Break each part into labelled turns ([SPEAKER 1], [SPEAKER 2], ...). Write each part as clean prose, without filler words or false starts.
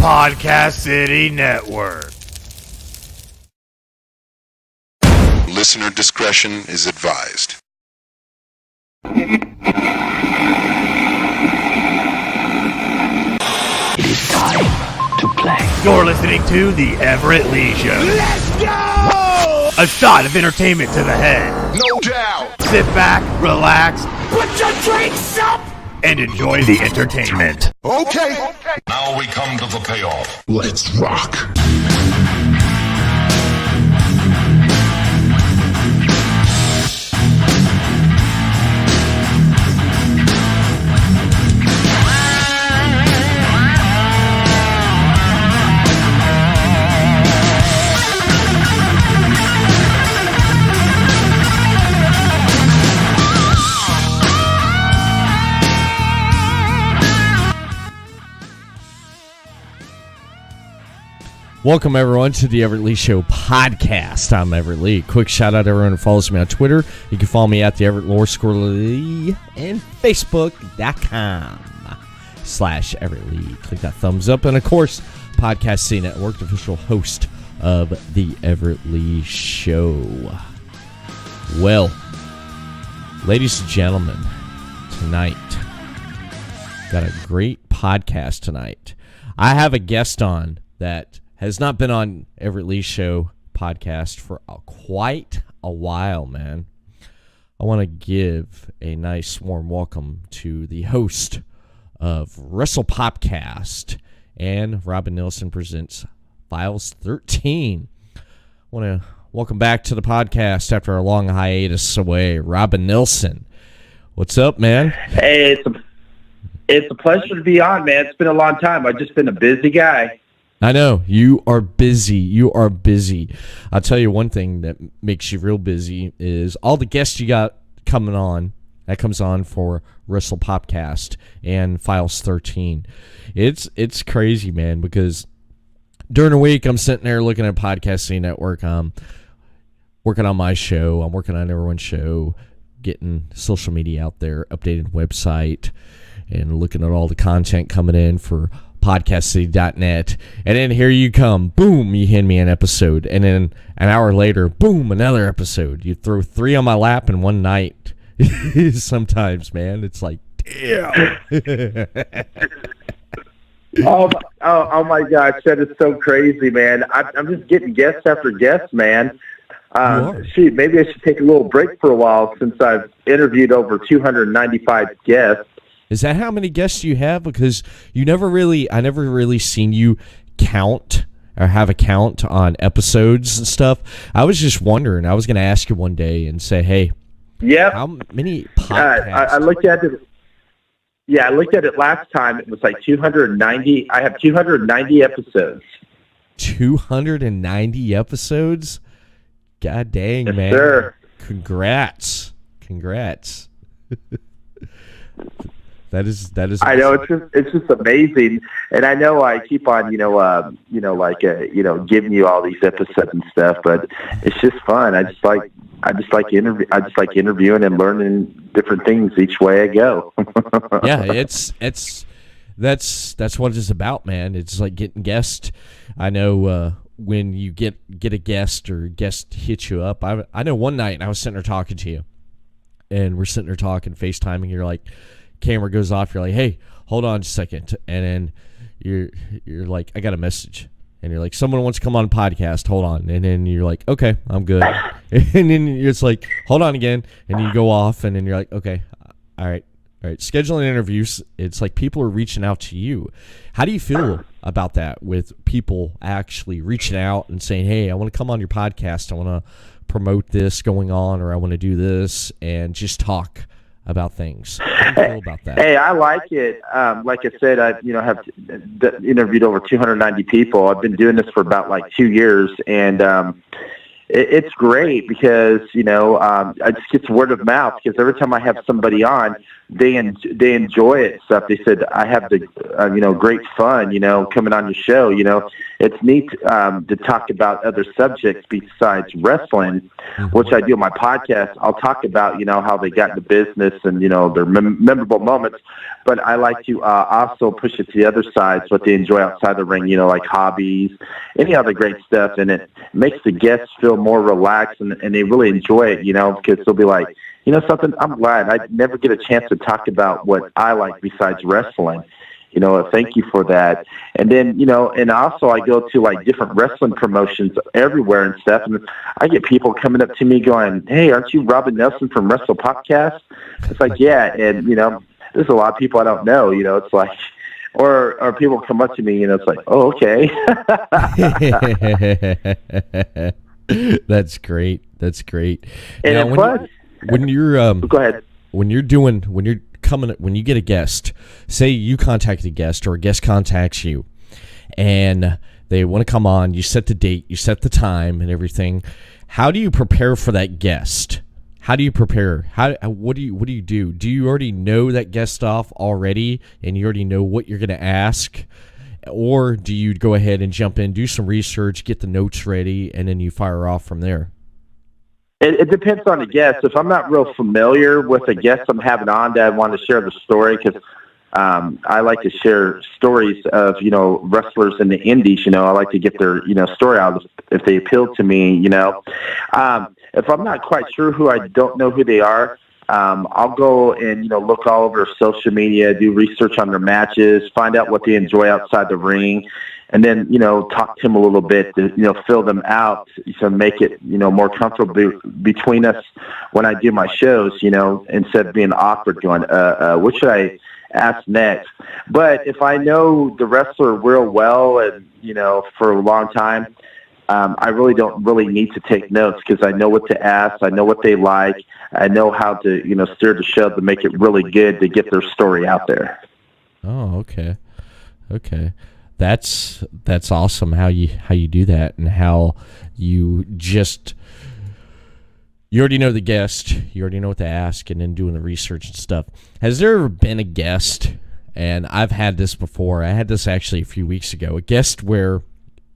[SPEAKER 1] Podcast City Network.
[SPEAKER 2] Listener discretion is advised.
[SPEAKER 3] It is time to play.
[SPEAKER 1] You're listening to The Everett Lee Show.
[SPEAKER 4] Let's go!
[SPEAKER 1] A shot of entertainment to the head.
[SPEAKER 2] No doubt.
[SPEAKER 1] Sit back, relax,
[SPEAKER 4] Put your drinks up!
[SPEAKER 1] and enjoy the entertainment.
[SPEAKER 2] Okay.
[SPEAKER 5] Now we come to the payoff.
[SPEAKER 2] Let's rock.
[SPEAKER 6] Welcome, everyone, to the Everett Lee Show podcast. I'm Everett Lee. Quick shout-out to everyone who follows me on Twitter. You can follow me at the Everett _Lee and Facebook.com/Everett Lee. Click that thumbs up. And, of course, Podcast City Network, the official host of the Everett Lee Show. Well, ladies and gentlemen, tonight, got a great podcast tonight. I have a guest on that has not been on Everett Lee Show podcast for quite a while, man. I want to give a nice warm welcome to the host of Wrestle Popcast and Robyn Nilsson Presents Files 13. I want to welcome back to the podcast after a long hiatus away, Robyn Nilsson. What's up, man?
[SPEAKER 7] Hey, it's a pleasure to be on, man. It's been a long time. I've just been a busy guy.
[SPEAKER 6] I know. You are busy. You are busy. I'll tell you one thing that makes you real busy is all the guests you got coming on, that comes on for Wrestle Popcast and Files 13. It's crazy, man, because during the week I'm sitting there looking at Podcast City Network. I'm working on my show. I'm working on everyone's show, getting social media out there, updated website, and looking at all the content coming in for podcastcity.net, and then here you come, boom, you hand me an episode, and then an hour later, boom, another episode. You throw 3 on my lap in one night. Sometimes, man, it's like, damn.
[SPEAKER 7] Oh my gosh, that is so crazy, man. I'm just getting guests after guests, man. Shoot, maybe I should take a little break for a while since I've interviewed over 295 guests.
[SPEAKER 6] Is that how many guests you have? Because I never really seen you count or have a count on episodes and stuff. I was just wondering. I was going to ask you one day and say, hey, how many podcasts?
[SPEAKER 7] I looked at it. Yeah, I looked at it last time. It was like 290. I have 290 episodes.
[SPEAKER 6] 290 episodes? God dang,
[SPEAKER 7] yes,
[SPEAKER 6] man.
[SPEAKER 7] Sir.
[SPEAKER 6] Congrats. That is.
[SPEAKER 7] I know it's just amazing, and I know I keep on giving you all these episodes and stuff, but it's just fun. I just like interviewing and learning different things each way I go.
[SPEAKER 6] Yeah, that's what it's about, man. It's like getting guests. I know when you get a guest or guest hits you up. I know one night I was sitting there talking to you, and we're sitting there talking, FaceTiming. You're like, camera goes off, you're like, hey, hold on just a second, and then you're like, I got a message, and you're like, someone wants to come on a podcast, hold on, and then you're like, okay, I'm good, and then it's like, hold on again, and you go off, and then you're like, okay, all right, scheduling interviews, it's like people are reaching out to you. How do you feel about that, with people actually reaching out and saying, hey, I want to come on your podcast, I want to promote this going on, or I want to do this, and just talk about things? How do you feel about that?
[SPEAKER 7] Hey, I like it. Like I said, I have interviewed over 290 people. I've been doing this for about like 2 years, and it's great because I just get word of mouth. Because every time I have somebody on, they enjoy it. Stuff. They said I have the great fun. Coming on your show. It's neat to talk about other subjects besides wrestling, which I do on my podcast. I'll talk about how they got into business and their memorable moments. But I like to also push it to the other side, what they enjoy outside the ring. Like hobbies, any other great stuff, and it makes the guests feel more relaxed and they really enjoy it. Because they'll be like, something. I'm glad I never get a chance to talk about what I like besides wrestling. Thank you for that. And then, and also I go to like different wrestling promotions everywhere and stuff. And I get people coming up to me going, "Hey, aren't you Robyn Nelson from Wrestle Podcast?" It's like, yeah. And, there's a lot of people I don't know, it's like, or people come up to me, it's like, oh, okay.
[SPEAKER 6] That's great. That's great.
[SPEAKER 7] And
[SPEAKER 6] now, when you're
[SPEAKER 7] go ahead.
[SPEAKER 6] When you get a guest, say you contact a guest or a guest contacts you and they want to come on, you set the date, you set the time and everything. How do you prepare for that guest? How do you prepare? What do you do? Do you already know that guest off already and you already know what you're going to ask? Or do you go ahead and jump in, do some research, get the notes ready, and then you fire off from there?
[SPEAKER 7] It depends on the guest. If I'm not real familiar with the guest I'm having on that I want to share the story, because I like to share stories of, wrestlers in the indies, I like to get their, story out if they appeal to me, If I'm not quite sure who, I don't know who they are, I'll go and, look all over social media, do research on their matches, find out what they enjoy outside the ring, and then, talk to them a little bit to, fill them out to make it, more comfortable between us when I do my shows, instead of being awkward going, what should I ask next? But if I know the wrestler real well and, for a long time, I really don't need to take notes because I know what to ask. I know what they like. I know how to, steer the show to make it really good to get their story out there.
[SPEAKER 6] Oh, okay. Okay. That's awesome how you do that and how you already know the guest, you already know what to ask, and then doing the research and stuff. Has there ever been a guest, and I've had this before, I had this actually a few weeks ago, a guest where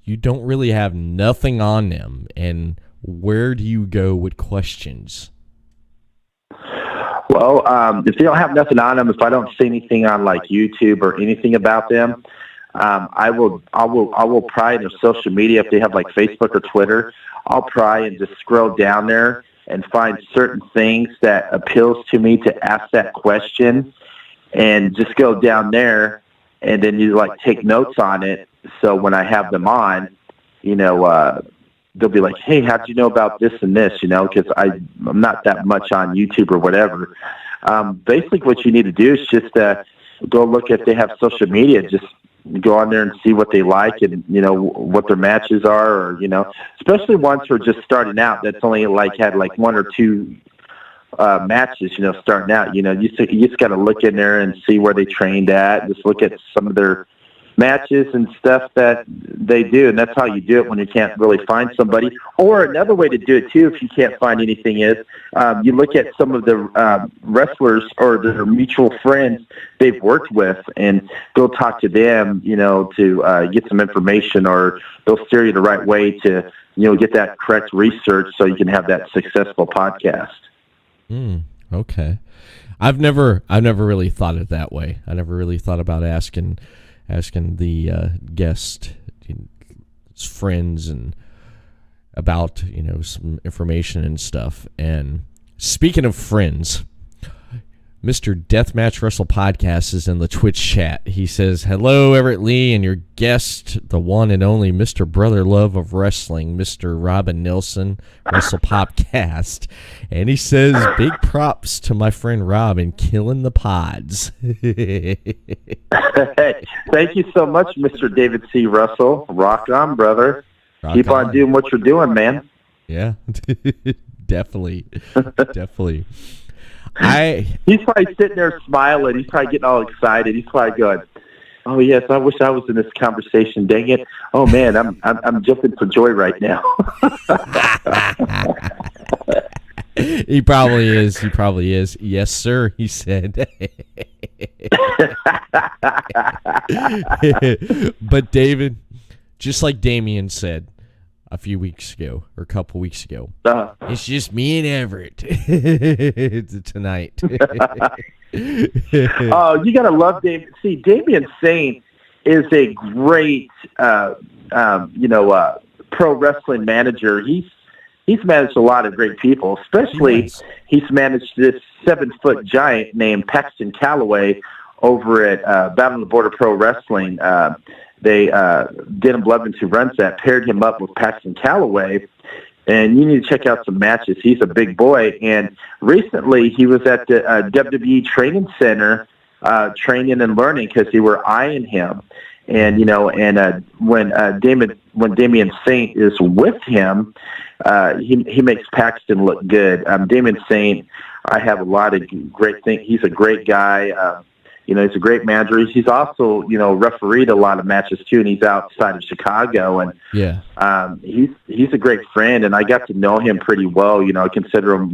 [SPEAKER 6] you don't really have nothing on them, and where do you go with questions?
[SPEAKER 7] Well, if they don't have nothing on them, if I don't see anything on like YouTube or anything about them, I will pry in their social media. If they have like Facebook or Twitter, I'll pry and just scroll down there and find certain things that appeals to me to ask that question, and just go down there, and then you like take notes on it. So when I have them on, they'll be like, "Hey, how'd you know about this and this?" Because I'm not that much on YouTube or whatever. Basically, what you need to do is just go look if they have social media. Just go on there and see what they like and, what their matches are, or, especially ones who are just starting out. That's only had one or two matches, starting out. You just got to look in there and see where they trained at. Just look at some of their matches and stuff that they do, and that's how you do it when you can't really find somebody. Or another way to do it too, if you can't find anything, is you look at some of the wrestlers or their mutual friends they've worked with, and go talk to them, to get some information, or they'll steer you the right way to, get that correct research so you can have that successful podcast.
[SPEAKER 6] Okay. I've never really thought it that way. I never really thought about asking the guest, his friends, and about some information and stuff. And speaking of friends, Mr. Deathmatch Wrestle Podcast is in the Twitch chat. He says, "Hello, Everett Lee, and your guest, the one and only Mr. Brother Love of Wrestling, Mr. Robyn Nelson, Wrestle Podcast." And he says, "Big props to my friend Robyn, killing the pods."
[SPEAKER 7] Hey, thank you so much, Mr. David C. Russell. Rock on, brother. Keep on doing what you're doing, man.
[SPEAKER 6] Yeah, definitely. Definitely.
[SPEAKER 7] He's probably sitting there smiling. He's probably getting all excited. He's probably going, "Oh yes, I wish I was in this conversation. Dang it! Oh man, I'm jumping for joy right now."
[SPEAKER 6] He probably is. He probably is. Yes, sir, he said. But David, just like Damien said a few weeks ago or a couple weeks ago, it's just me and Everett tonight.
[SPEAKER 7] Oh, you got to love Damien. See, Damien Saint is a great, pro wrestling manager. He's managed a lot of great people, especially he's managed this 7-foot giant named Paxton Calloway over at Battle on the Border Pro Wrestling. They Denham Blevins, who runs that, paired him up with Paxton Calloway, and you need to check out some matches. He's a big boy, and recently he was at the WWE Training Center training and learning because they were eyeing him. And when Damien Saint is with him, he makes Paxton look good. Damien Saint, I have a lot of great things. He's a great guy. He's a great manager. He's also refereed a lot of matches too, and he's outside of Chicago. And he's a great friend, and I got to know him pretty well. I consider him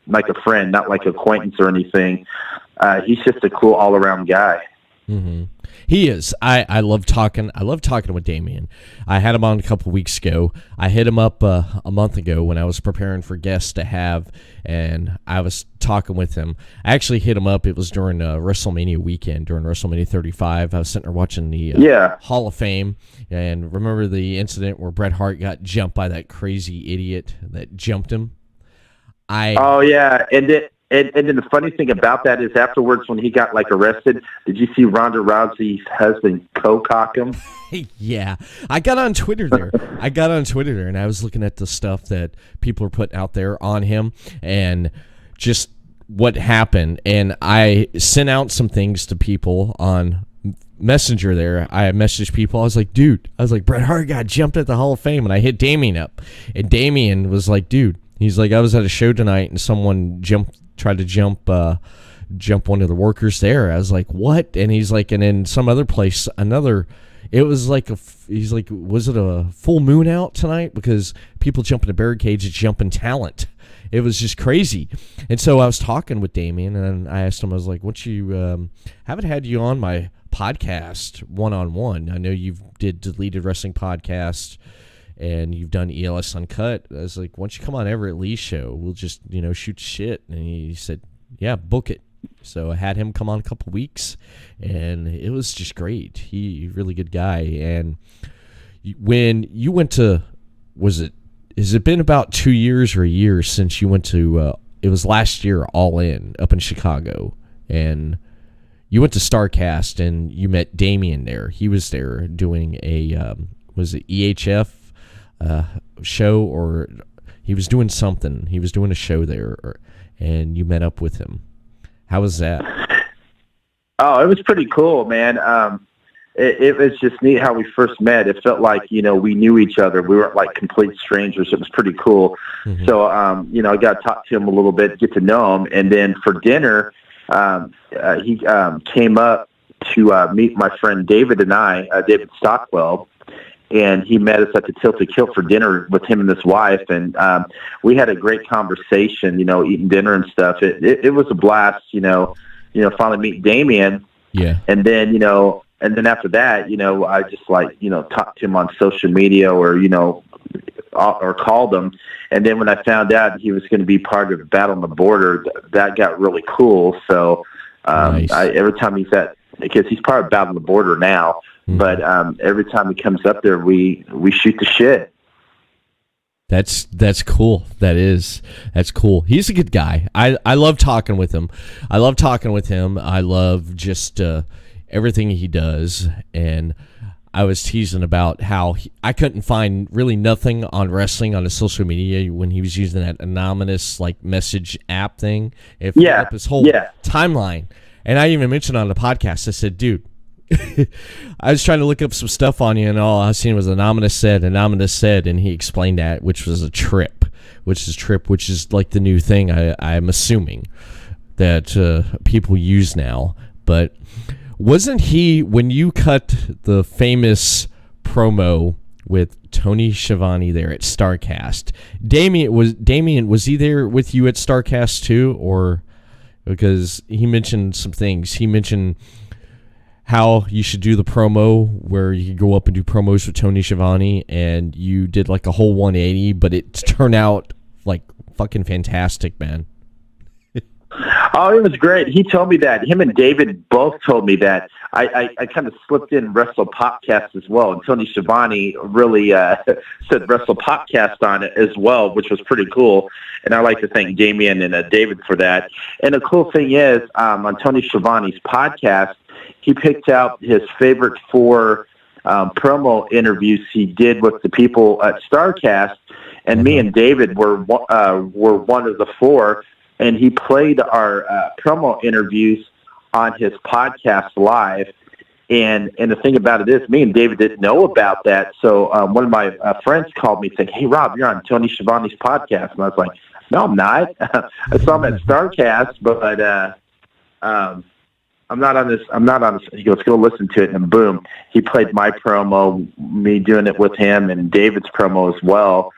[SPEAKER 7] like a friend, not like acquaintance or anything. He's just a cool all around guy.
[SPEAKER 6] Mm-hmm. He is. I love talking. I love talking with Damien. I had him on a couple weeks ago. I hit him up a month ago when I was preparing for guests to have, and I was talking with him. I actually hit him up. It was during WrestleMania weekend, during WrestleMania 35. I was sitting there watching the Hall of Fame, and remember the incident where Bret Hart got jumped by that crazy idiot that jumped him? And then the funny thing about that is afterwards when he got arrested, did you see Ronda Rousey's husband co-cock him? Yeah. I got on Twitter there. And I was looking at the stuff that people are putting out there on him and just what happened. And I sent out some things to people on Messenger there. I messaged people. I was like, Bret Hart got jumped at the Hall of Fame. And I hit Damien up. And Damien was like, dude, he's like, I was at a show tonight and someone tried to jump one of the workers there. I was like, what? And he's like, and in some other place, it was like he's like, was it a full moon out tonight? Because people jumping the barricades is jumping talent. It was just crazy. And so I was talking with Damien, and I asked him, I was like, haven't had you on my podcast one-on-one. I know you've did Deleted Wrestling Podcast, and you've done ELS Uncut. I was like, why don't you come on Everett Lee's show? We'll just, shoot shit. And he said, yeah, book it. So I had him come on a couple weeks, and it was just great. He's a really good guy. And when you went to, has it been about 2 years or a year since you went to, it was last year, All In, up in Chicago. And you went to StarCast, and you met Damien there. He was there doing a, was it EHF? Show, or he was doing something. He was doing a show there, and you met up with him. How was that?
[SPEAKER 7] Oh, it was pretty cool, man. It was just neat how we first met. It felt like, we knew each other. We weren't like complete strangers. It was pretty cool. Mm-hmm. So, I got to talk to him a little bit, get to know him. And then for dinner, he came up to meet my friend David and I, David Stockwell. And he met us at the Tilted Kilt for dinner with him and his wife, and we had a great conversation. Eating dinner and stuff. It was a blast. Finally meet Damien.
[SPEAKER 6] Yeah.
[SPEAKER 7] And then after that, I just talked to him on social media or called him. And then when I found out he was going to be part of Battle on the Border, that got really cool. So
[SPEAKER 6] nice.
[SPEAKER 7] Every time he's because he's part of Battle on the Border now. But every time he comes up there, we shoot the shit.
[SPEAKER 6] That's cool. That's cool. He's a good guy. I love talking with him. I love just everything he does. And I was teasing about how I couldn't find really nothing on wrestling on his social media when he was using that anonymous message app thing. It filled up his whole timeline. And I even mentioned on the podcast, I said, dude, I was trying to look up some stuff on you, and all I seen was anonymous said, and he explained that, which is trip, which is like the new thing. I'm assuming that people use now. But wasn't he, when you cut the famous promo with Tony Schiavone there at StarCast. Damien, was he there with you at StarCast too, or because he mentioned some things? He mentioned how you should do the promo where you could go up and do promos with Tony Schiavone, and you did like a whole 180, but it turned out like fucking fantastic, man.
[SPEAKER 7] Oh, it was great. He told me that. Him and David both told me that. I kind of slipped in Wrestle Podcast as well, and Tony Schiavone really said Wrestle Podcast on it as well, which was pretty cool. And I like to thank Damien and David for that. And the cool thing is, on Tony Schiavone's podcast, he picked out his favorite 4 promo interviews he did with the people at StarCast, and me and David were one of the 4. And he played our promo interviews on his podcast live. And the thing about it is, me and David didn't know about that. So one of my friends called me saying, "Hey, Rob, you're on Tony Schiavone's podcast." And I was like, "No, I'm not. I saw him at StarCast, but I'm not on this. I'm not on this." He goes, "Go listen to it." And boom, he played my promo, me doing it with him, and David's promo as well.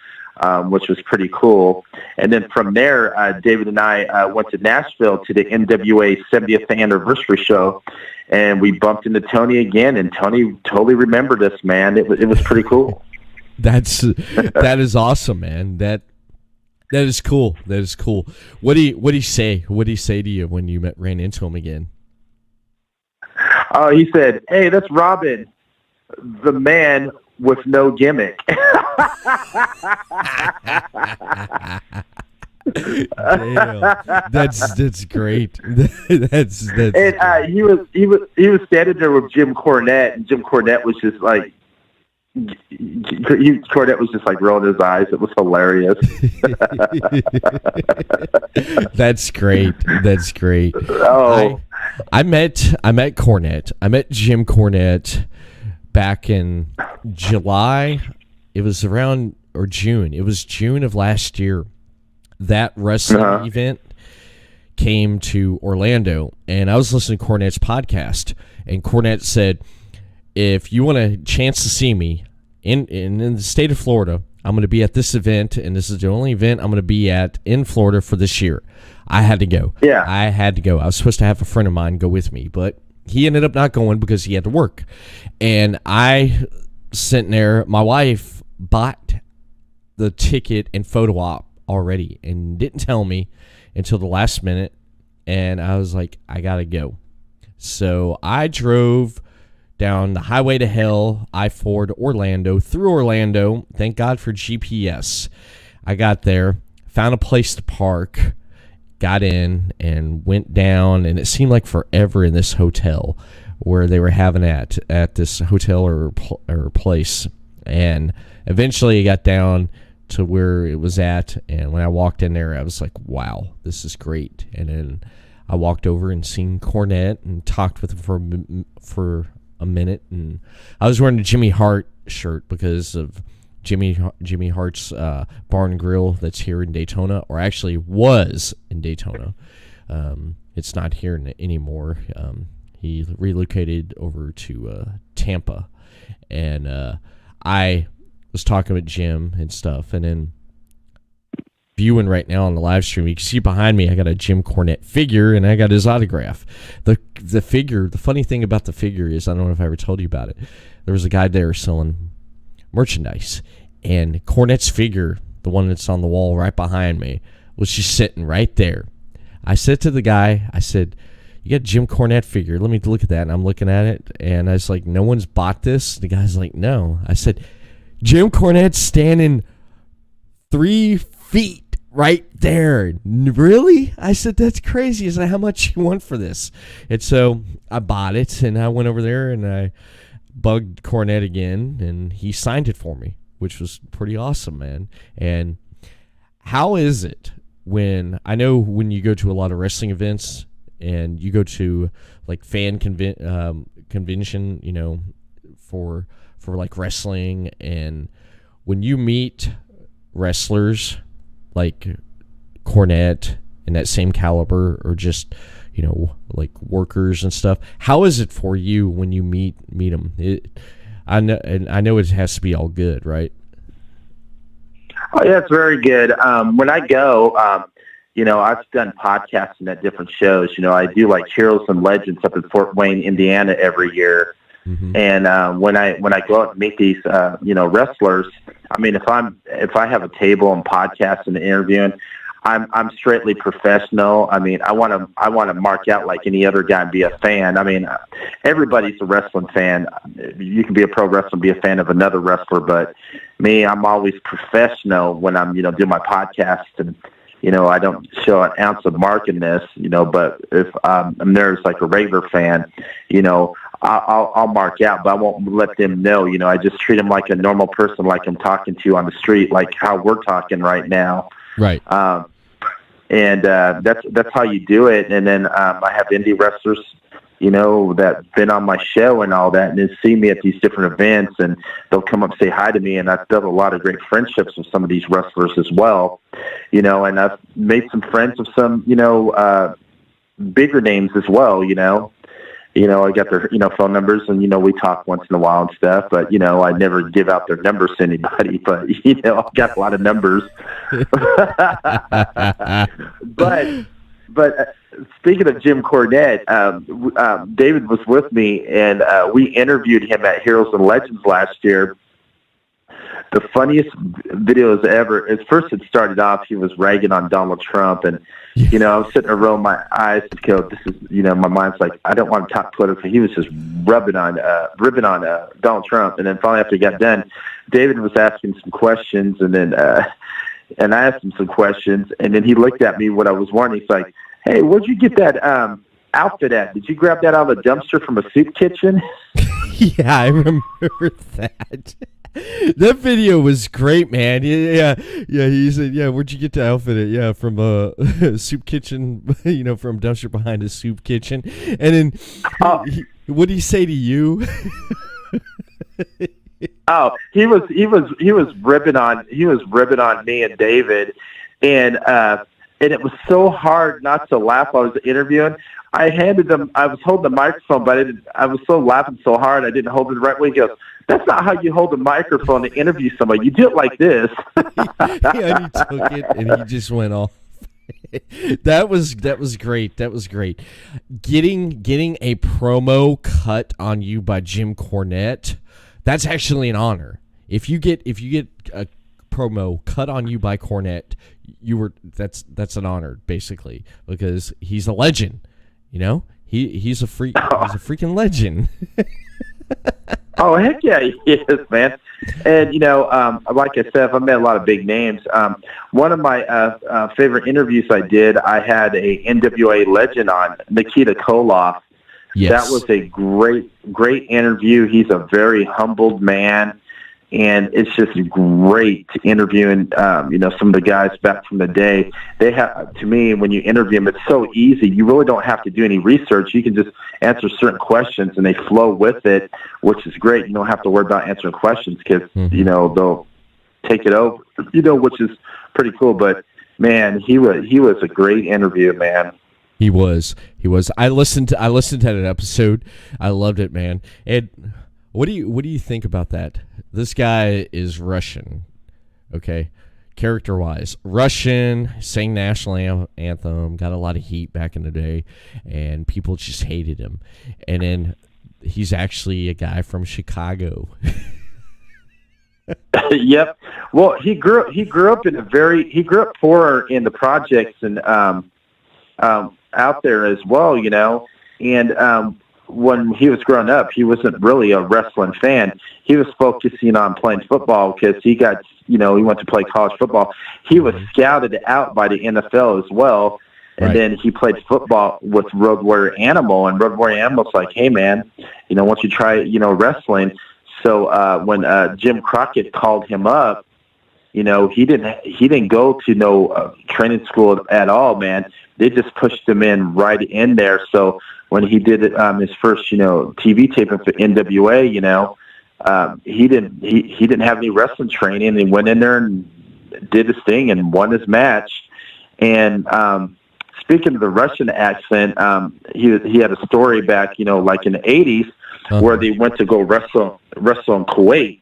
[SPEAKER 7] Which was pretty cool. And then from there, David and I went to Nashville to the NWA 70th anniversary show, and we bumped into Tony again, and Tony totally remembered us, man. It was pretty cool.
[SPEAKER 6] That is awesome, man. That is cool. That is cool. What do he say? What did he say to you when you ran into him again?
[SPEAKER 7] Oh, he said, "Hey, that's Robyn, the man with no gimmick."
[SPEAKER 6] Damn. That's great. that's
[SPEAKER 7] And he was standing there with Jim Cornette, and Jim Cornette was just like rolling his eyes. It was hilarious.
[SPEAKER 6] That's great. That's great.
[SPEAKER 7] Oh,
[SPEAKER 6] I met Cornette. I met Jim Cornette back in July. It was around, or June. It was June of last year. That wrestling event came to Orlando, and I was listening to Cornette's podcast, and Cornette said, "If you want a chance to see me in the state of Florida, I'm going to be at this event, and this is the only event I'm going to be at in Florida for this year." I had to go.
[SPEAKER 7] Yeah.
[SPEAKER 6] I had to go. I was supposed to have a friend of mine go with me, but he ended up not going because he had to work. And I sitting there, my wife bought the ticket and photo op already and didn't tell me until the last minute. And I was like, I got to go. So I drove down the highway to hell, I-4 to Orlando, through Orlando. Thank God for GPS. I got there, found a place to park, got in, and went down, and it seemed like forever in this hotel where they were having at this hotel or place. And eventually I got down to where it was at, and when I walked in there, I was like, wow, this is great. And then I walked over and seen Cornette and talked with him for a minute, and I was wearing a Jimmy Hart shirt because of Jimmy Hart's Bar and Grill that's here in Daytona, or actually was in Daytona. It's not here anymore. He relocated over to Tampa, and I was talking with Jim and stuff, and then viewing right now on the live stream, you can see behind me I got a Jim Cornette figure, and I got his autograph. The figure, the funny thing about the figure is, I don't know if I ever told you about it, there was a guy there selling merchandise, and Cornette's figure, the one that's on the wall right behind me, was just sitting right there. I said to the guy, I said, "You got a Jim Cornette figure, let me look at that." And I'm looking at it, and I was like, "No one's bought this?" The guy's like, "No." I said, "Jim Cornette's standing 3 feet right there." "Really?" I said, "That's crazy." I said, "How much you want for this?" And so I bought it, and I went over there, and I bugged Cornette again, and he signed it for me, which was pretty awesome, man. And how is it when, I know when you go to a lot of wrestling events and you go to like fan convention, you know, for like wrestling, and when you meet wrestlers like Cornette in that same caliber, or just, you know, like workers and stuff, how is it for you when you meet them? I know it has to be all good, right?
[SPEAKER 7] Oh yeah, it's very good. When I go, I've done podcasting at different shows. I do like Heroes and Legends up in Fort Wayne, Indiana every year.
[SPEAKER 6] Mm-hmm.
[SPEAKER 7] And when I go out and meet these wrestlers, I mean, if I have a table and podcasting and interviewing, I'm straightly professional. I mean, I want to mark out like any other guy and be a fan. I mean, everybody's a wrestling fan. You can be a pro wrestler and be a fan of another wrestler, but me, I'm always professional when I'm doing my podcast, and I don't show an ounce of markedness. But if I'm there as like a regular fan, I'll mark out, but I won't let them know. I just treat them like a normal person, like I'm talking to on the street, like how we're talking right now.
[SPEAKER 6] Right.
[SPEAKER 7] And that's how you do it. And then I have indie wrestlers, that been on my show and all that, and they see me at these different events, and they'll come up and say hi to me. And I've built a lot of great friendships with some of these wrestlers as well, and I've made some friends with some, bigger names as well, I got their, phone numbers, and, we talk once in a while and stuff, but, I never give out their numbers to anybody, but, I've got a lot of numbers. But speaking of Jim Cornette, David was with me, and we interviewed him at Heroes and Legends last year. The funniest videos ever. At first, it started off, he was ragging on Donald Trump, and I was sitting there rolling my eyes and go, "This is," my mind's like, I don't want to talk political. He was just ribbing on Donald Trump, and then finally after he got done, David was asking some questions, and then and I asked him some questions, and then he looked at me what I was wearing. He's like, "Hey, where'd you get that outfit at? Did you grab that out of a dumpster from a soup kitchen?"
[SPEAKER 6] Yeah, I remember that. That video was great, man. Yeah. He said, "Yeah, where'd you get the outfit at? Yeah, from a soup kitchen. From dumpster behind a soup kitchen." And then, what did he say to you?
[SPEAKER 7] Oh, he was ripping on me and David, and it was so hard not to laugh. I was interviewing. I was holding the microphone, but I was so laughing so hard I didn't hold it the right way. He goes, "That's not how you hold the microphone to interview somebody. You do it like this."
[SPEAKER 6] Yeah, and he took it and he just went off. That was great. That was great. Getting a promo cut on you by Jim Cornette, that's actually an honor. If you get a promo cut on you by Cornette, that's an honor basically, because he's a legend. He's a freaking legend.
[SPEAKER 7] Oh, heck yeah, he is, man. And, like I said, I've met a lot of big names. One of my favorite interviews I did, I had a NWA legend on, Nikita Koloff.
[SPEAKER 6] Yes.
[SPEAKER 7] That was a great interview. He's a very humbled man, and it's just great interviewing, some of the guys back from the day. They have, to me, when you interview them, it's so easy. You really don't have to do any research. You can just answer certain questions, and they flow with it, which is great. You don't have to worry about answering questions because, they'll take it over, which is pretty cool. But, man, he was a great interview, man.
[SPEAKER 6] He was. I listened to that episode. I loved it, man. And what do you think about that? This guy is Russian, okay? Character-wise, Russian, sang national anthem, got a lot of heat back in the day, and people just hated him. And then he's actually a guy from Chicago.
[SPEAKER 7] Yep. Well, he grew up poorer in the projects and out there as well, and when he was growing up, he wasn't really a wrestling fan. He was focusing on playing football because he got, he went to play college football. He was scouted out by the NFL as well. And
[SPEAKER 6] Right.
[SPEAKER 7] then he played football with Road Warrior Animal, and Road Warrior Animal's like, "Hey man, why don't you try, wrestling?" So when Jim Crockett called him up, he didn't go to no training school at all, man. They just pushed him in right in there. So when he did his first, TV taping for NWA, he didn't have any wrestling training, and he went in there and did his thing and won his match. And speaking of the Russian accent, he had a story back, like in the 80s, where they went to go wrestle wrestle in Kuwait,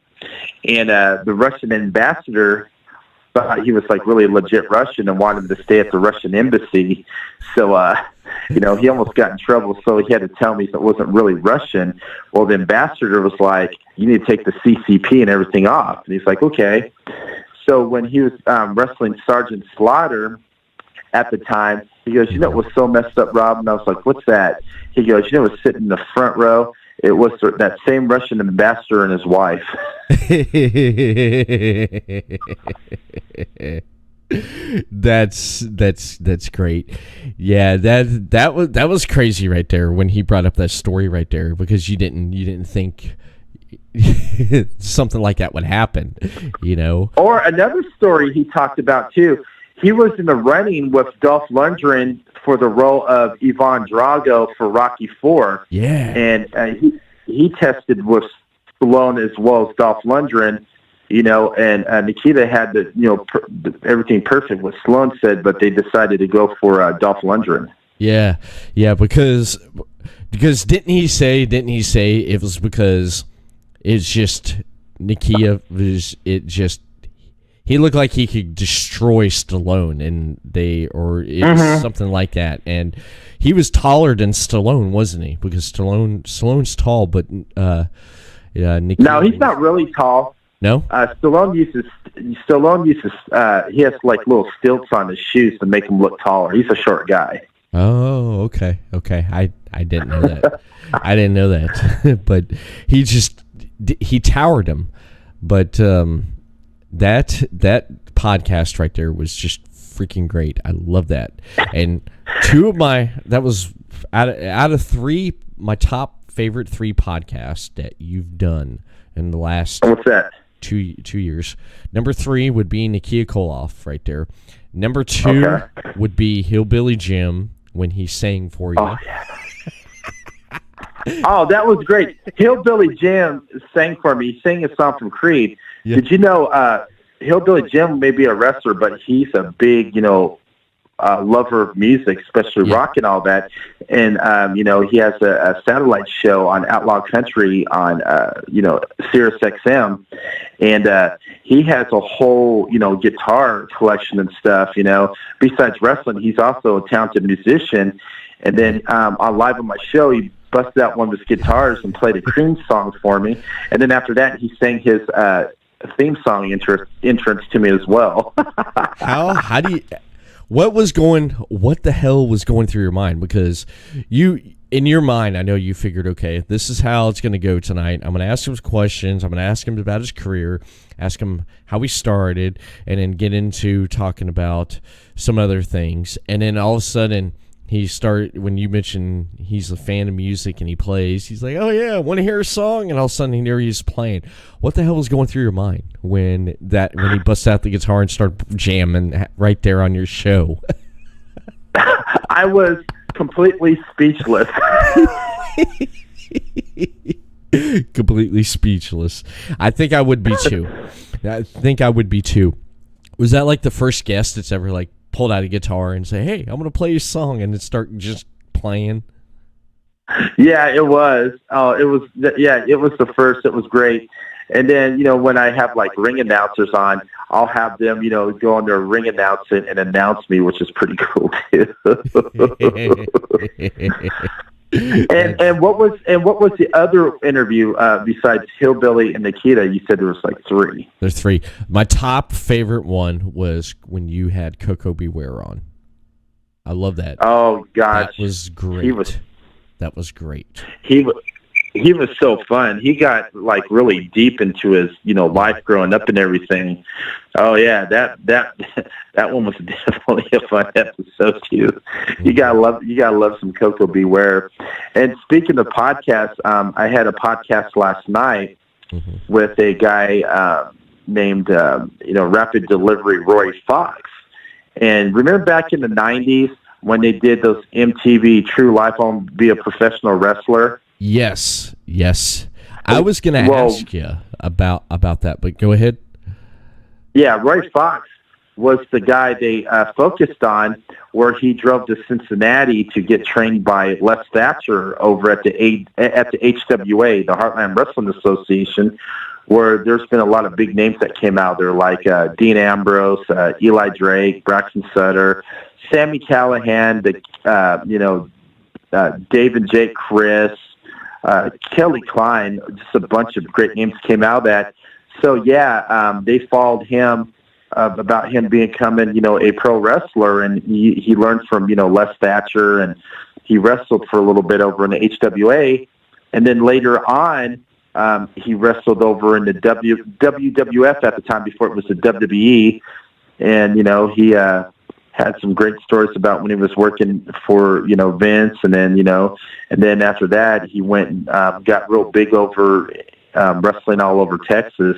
[SPEAKER 7] and the Russian ambassador thought he was like really legit Russian and wanted him to stay at the Russian embassy. So, he almost got in trouble. So he had to tell me it wasn't really Russian. Well, the ambassador was like, "You need to take the CCP and everything off." And he's like, "Okay." So when he was wrestling Sergeant Slaughter at the time, he goes, "You know what was so messed up, Rob?" And I was like, "What's that?" He goes, "You know what's sitting in the front row? It was that same Russian ambassador and his wife."
[SPEAKER 6] That's great. Yeah, that was crazy right there when he brought up that story right there, because you didn't think something like that would happen,
[SPEAKER 7] Or another story he talked about too. He was in the running with Dolph Lundgren for the role of Ivan Drago for Rocky IV.
[SPEAKER 6] Yeah,
[SPEAKER 7] and he tested with Stallone as well as Dolph Lundgren. And Nikita had everything perfect, what Stallone said, but they decided to go for Dolph Lundgren.
[SPEAKER 6] Yeah, because didn't he say it was because it's just Nikita he looked like he could destroy Stallone, and was something like that, and he was taller than Stallone, wasn't he? Because Stallone's tall, but Nikita.
[SPEAKER 7] No, he's not really tall.
[SPEAKER 6] No,
[SPEAKER 7] Stallone uses he has like little stilts on his shoes to make him look taller. He's a short guy.
[SPEAKER 6] Oh, okay. I didn't know that. I didn't know that, but he towered him. But that podcast right there was just freaking great. I love that. And that was out of three, my top favorite 3 podcasts that you've done in the last.
[SPEAKER 7] What's that?
[SPEAKER 6] 2 years. Number 3 would be Nikita Koloff right there. Number 2 would be Hillbilly Jim when he sang for you.
[SPEAKER 7] Oh, yeah. Oh, that was great. Hillbilly Jim sang for me. He sang a song from Creed. Yeah. Did you know Hillbilly Jim may be a wrestler, but he's a big, lover of music, especially rock and all that. And, he has a satellite show on Outlaw Country on, Sirius XM. And he has a whole, guitar collection and stuff, Besides wrestling, he's also a talented musician. And then on live on my show, he busted out one of his guitars and played a Cream song for me. And then after that, he sang his theme song entrance to me as well.
[SPEAKER 6] How do you... What the hell was going through your mind? Because in your mind, I know you figured, okay, this is how it's going to go tonight. I'm going to ask him questions. I'm going to ask him about his career, ask him how he started, and then get into talking about some other things. And then all of a sudden, when you mentioned he's a fan of music and he plays, he's like, "Oh yeah, want to hear a song?" And all of a sudden, here he's playing. What the hell was going through your mind when he busts out the guitar and started jamming right there on your show?
[SPEAKER 7] I was completely speechless.
[SPEAKER 6] Completely speechless. I think I would be too. Was that like the first guest that's ever like pulled out a guitar and say, "Hey, I'm going to play a song," and then start just playing?
[SPEAKER 7] Yeah, it was. Oh, it was the first. It was great. And then, when I have like ring announcers on, I'll have them, go on their ring announcement and announce me, which is pretty cool too. And what was the other interview besides Hillbilly and Nikita? You said there was like 3.
[SPEAKER 6] There's 3. My top favorite one was when you had Coco Beware on. I love that.
[SPEAKER 7] Oh gosh,
[SPEAKER 6] that was great. That was great.
[SPEAKER 7] He was so fun. He got like really deep into his, life growing up and everything. Oh yeah, that one was definitely a fun episode too. You gotta love some Coco Beware. And speaking of podcasts, I had a podcast last night with a guy named Rapid Delivery Roy Fox. And remember back in the 90s when they did those MTV True Life on Be a Professional Wrestler? Yes.
[SPEAKER 6] I was going to ask you about that, but go ahead.
[SPEAKER 7] Yeah, Roy Fox was the guy they focused on, where he drove to Cincinnati to get trained by Les Thatcher over at the HWA, the Heartland Wrestling Association, where there's been a lot of big names that came out there, like Dean Ambrose, Eli Drake, Braxton Sutter, Sammy Callahan, Dave and Jake Chris, Kelly Klein, just a bunch of great names came out of that. So they followed him about him becoming, a pro wrestler, and he learned from, Les Thatcher, and he wrestled for a little bit over in the HWA, and then later on, he wrestled over in the WWF at the time before it was the WWE, and he had some great stories about when he was working for Vince, and then after that he went and got real big over wrestling all over Texas,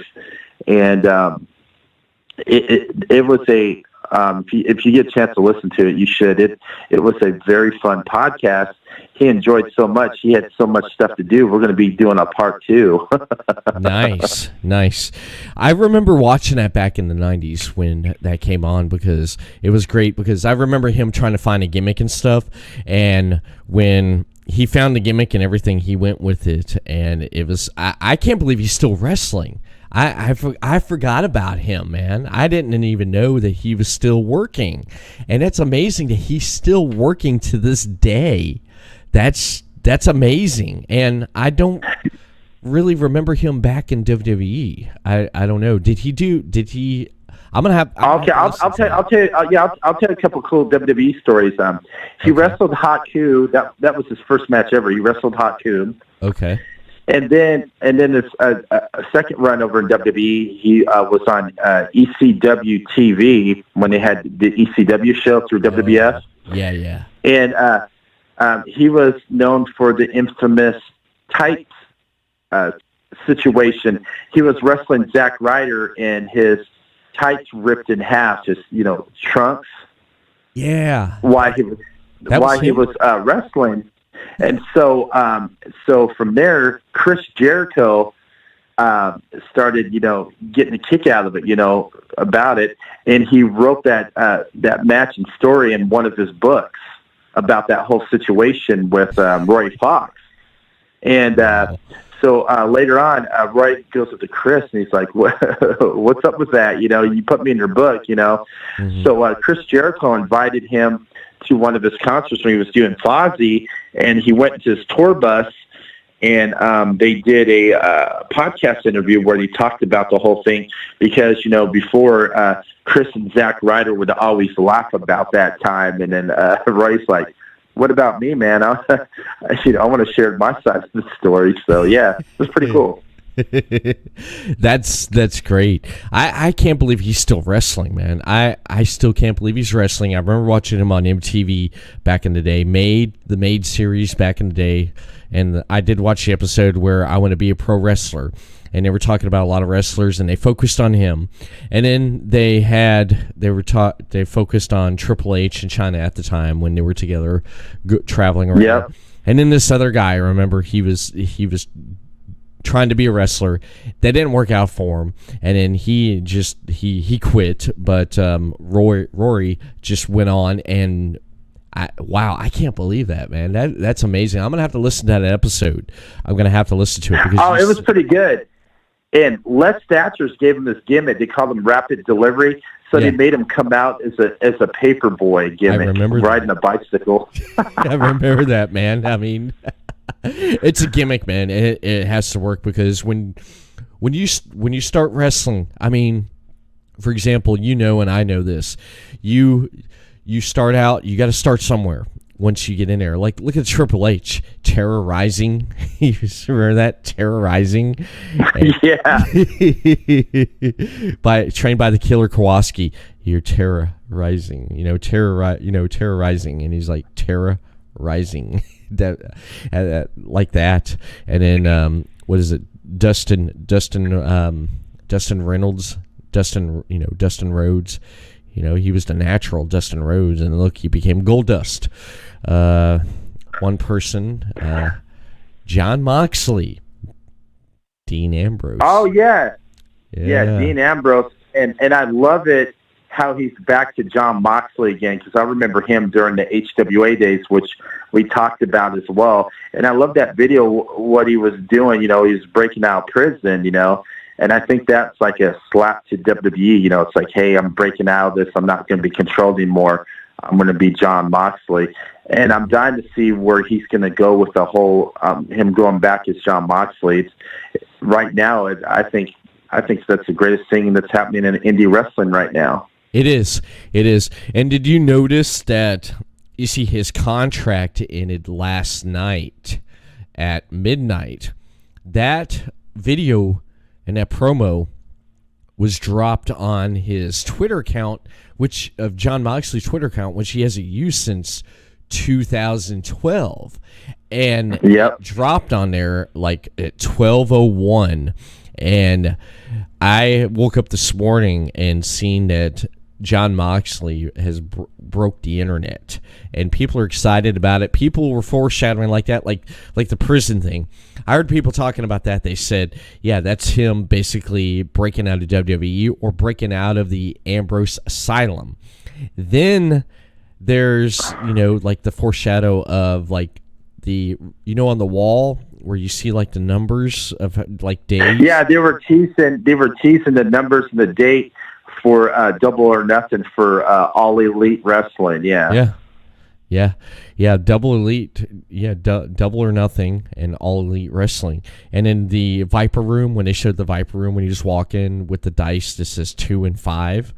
[SPEAKER 7] and it was a if you get a chance to listen to it, you should. It was a very fun podcast. He enjoyed so much. He had so much stuff to do. We're going to be doing a part 2.
[SPEAKER 6] Nice. I remember watching that back in the 90s when that came on, because it was great, because I remember him trying to find a gimmick and stuff, and when he found the gimmick and everything, he went with it, and it was, I can't believe he's still wrestling. I forgot about him, man. I didn't even know that he was still working, and it's amazing that he's still working to this day. That's amazing, and I don't really remember him back in WWE. I don't know. Did he? I'm gonna have.
[SPEAKER 7] I'll tell you a couple cool WWE stories. He wrestled Haku. That was his first match ever. He wrestled Haku.
[SPEAKER 6] Okay.
[SPEAKER 7] And then this a second run over in WWE. He was on ECW TV when they had the ECW show through WWF.
[SPEAKER 6] Yeah.
[SPEAKER 7] And he was known for the infamous tights situation. He was wrestling Zack Ryder, and his tights ripped in half, just trunks.
[SPEAKER 6] Yeah.
[SPEAKER 7] Why he was wrestling. And so from there, Chris Jericho started, getting a kick out of it, about it, and he wrote that match and story in one of his books about that whole situation with Roy Fox. And so later on, Roy goes up to Chris, and he's like, "What's up with that? You put me in your book, Mm-hmm. So Chris Jericho invited him to one of his concerts when he was doing Fozzy, and he went into his tour bus, and they did a podcast interview where he talked about the whole thing, because before Chris and Zack Ryder would always laugh about that time, and then Roy's like, "What about me, man? I want to share my side of the story." So yeah, it was pretty cool.
[SPEAKER 6] That's great. I can't believe he's still wrestling, man. I still can't believe he's wrestling. I remember watching him on MTV back in the day, the Made series back in the day, and I did watch the episode where I Want to Be a Pro Wrestler, and they were talking about a lot of wrestlers, and they focused on him. And then they focused on Triple H and China at the time when they were together, traveling around.
[SPEAKER 7] Yep.
[SPEAKER 6] And then this other guy, I remember he was trying to be a wrestler. That didn't work out for him, and then he quit. But Rory just went on, and I can't believe that, man. That's amazing. I'm gonna have to listen to that episode. I'm gonna have to listen to it because
[SPEAKER 7] it was pretty good. And Les Thatchers gave him this gimmick. They called him Rapid Delivery. So they made him come out as a paper boy gimmick, riding a bicycle.
[SPEAKER 6] I remember that, man. I mean, it's a gimmick, man. It has to work, because when you start wrestling, I mean, for example, and I know this, you start out, you got to start somewhere. Once you get in there, like look at Triple H terrorizing. You remember that, terrorizing?
[SPEAKER 7] Yeah.
[SPEAKER 6] Trained by the Killer Kowalski. You're terrorizing, terrorizing, and he's like terrorizing that like that. And then what is it? Dustin Reynolds, Dustin Rhodes. He was the natural Dustin Rhodes, and look, he became Goldust. One person, John Moxley, Dean Ambrose.
[SPEAKER 7] Oh yeah, Dean Ambrose, and I love it how he's back to John Moxley again, because I remember him during the HWA days, which we talked about as well. And I love that video, what he was doing. He was breaking out of prison, and I think that's like a slap to WWE. It's like, hey, I'm breaking out of this. I'm not going to be controlled anymore. I'm going to be John Moxley. And I'm dying to see where he's going to go with the whole him going back as John Moxley. Right now, I think that's the greatest thing that's happening in indie wrestling right now.
[SPEAKER 6] It is. And did you notice that, you see, his contract ended last night at midnight? That video and that promo was dropped on his Twitter account, of John Moxley's Twitter account, which he hasn't used since 2012, and dropped on there like at 12:01. And I woke up this morning and seen that John Moxley has broke the internet, and people are excited about it. People were foreshadowing like that, like the prison thing. I heard people talking about that. They said, yeah, that's him basically breaking out of WWE or breaking out of the Ambrose Asylum. Then there's, like the foreshadow of like the, on the wall where you see like the numbers of like days. Yeah,
[SPEAKER 7] they were teasing the numbers and the date for Double or Nothing for All Elite Wrestling. Yeah.
[SPEAKER 6] Double Elite. Yeah, Double or Nothing and All Elite Wrestling. And in the Viper Room, when they showed the Viper Room, when you just walk in with the dice that says 2 and 5,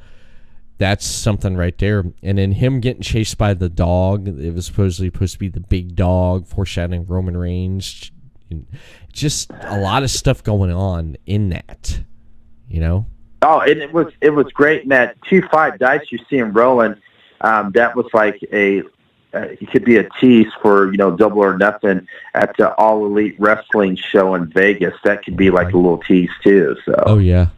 [SPEAKER 6] that's something right there. And then him getting chased by the dog, it was supposed to be the big dog, foreshadowing Roman Reigns. Just a lot of stuff going on in that,
[SPEAKER 7] Oh, and it was great. And that 2-5 dice you see him rolling, that was like it could be a tease for Double or Nothing at the All Elite Wrestling show in Vegas. That could be like a little tease too. So.
[SPEAKER 6] Oh yeah.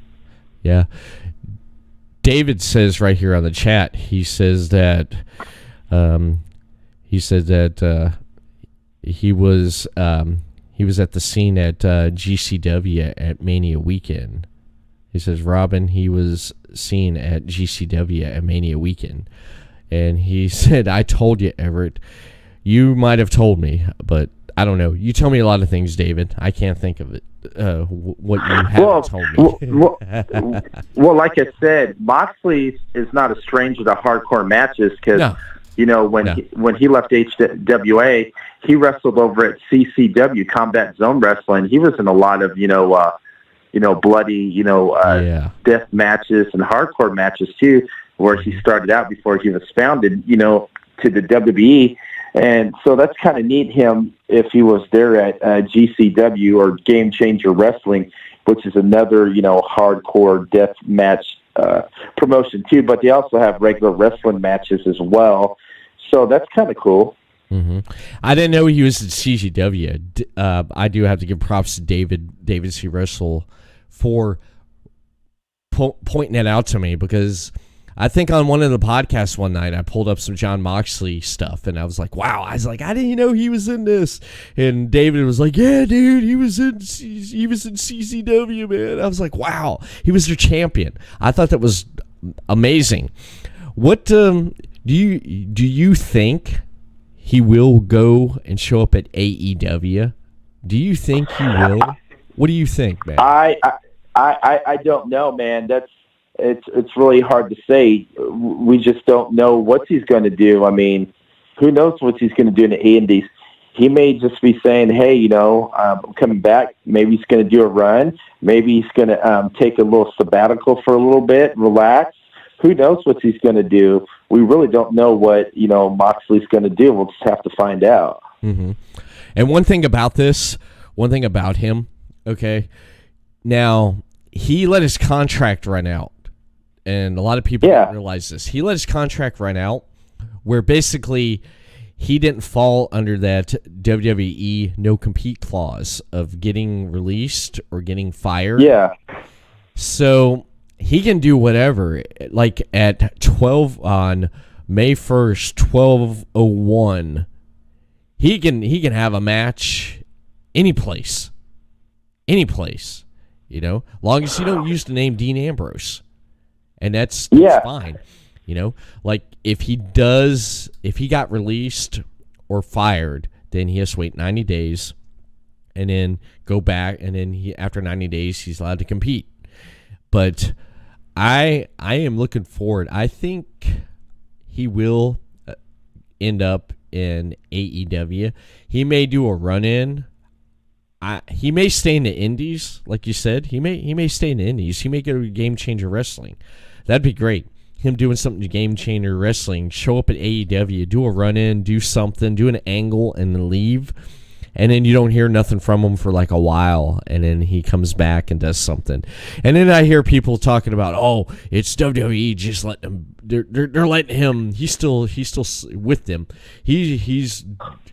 [SPEAKER 6] David says right here on the chat, he says that he was at the scene at GCW at Mania Weekend. He says, Robyn, he was seen at GCW at Mania Weekend. And he said, I told you, Everett. You might have told me, but I don't know. You tell me a lot of things, David. I can't think of it. What you haven't told me.
[SPEAKER 7] Well, like I said, Moxley is not a stranger to hardcore matches because, when he left HWA, he wrestled over at CCW, Combat Zone Wrestling. He was in a lot of, bloody, death matches and hardcore matches too, where he started out before he was founded, to the WWE. And so that's kind of neat him if he was there at GCW or Game Changer Wrestling, which is another, hardcore death match promotion too. But they also have regular wrestling matches as well. So that's kind of cool.
[SPEAKER 6] Mm-hmm. I didn't know he was at CCW. I do have to give props to David C. Russell for pointing that out to me, because I think on one of the podcasts one night I pulled up some John Moxley stuff and I was like, wow, I didn't know he was in this. And David was like, yeah, dude, he was in CCW, man. I was like, wow, he was their champion. I thought that was amazing. What do you think he will go and show up at AEW? Do you think he will? What do you think, man?
[SPEAKER 7] I don't know, man. It's really hard to say. We just don't know what he's going to do. I mean, who knows what he's going to do in the Indies? He may just be saying, hey, I'm coming back. Maybe he's going to do a run. Maybe he's going to take a little sabbatical for a little bit, relax. Who knows what he's going to do? We really don't know what, Moxley's going to do. We'll just have to find out.
[SPEAKER 6] Mm-hmm. And one thing about him, okay, now he let his contract run out. And a lot of people don't realize this. He let his contract run out where basically he didn't fall under that WWE no-compete clause of getting released or getting fired.
[SPEAKER 7] Yeah.
[SPEAKER 6] So he can do whatever. Like at 12 on May 1st, 12:01, he can have a match any place. Long as you don't use the name Dean Ambrose. and that's
[SPEAKER 7] Yeah.
[SPEAKER 6] fine. You know, like if he got released or fired, then he has to wait 90 days and then go back, and then after 90 days he's allowed to compete. But I am looking forward. I think he will end up in AEW. He may do a run-in. He may stay in the Indies, like you said. He may stay in the Indies. He may go to Game Changer Wrestling. That'd be great. Him doing something to Game Changer Wrestling, show up at AEW, do a run-in, do something, do an angle, and then leave. And then you don't hear nothing from him for like a while, and then he comes back and does something. And then I hear people talking about, oh, it's WWE just letting him. They're letting him. He's still with them. He's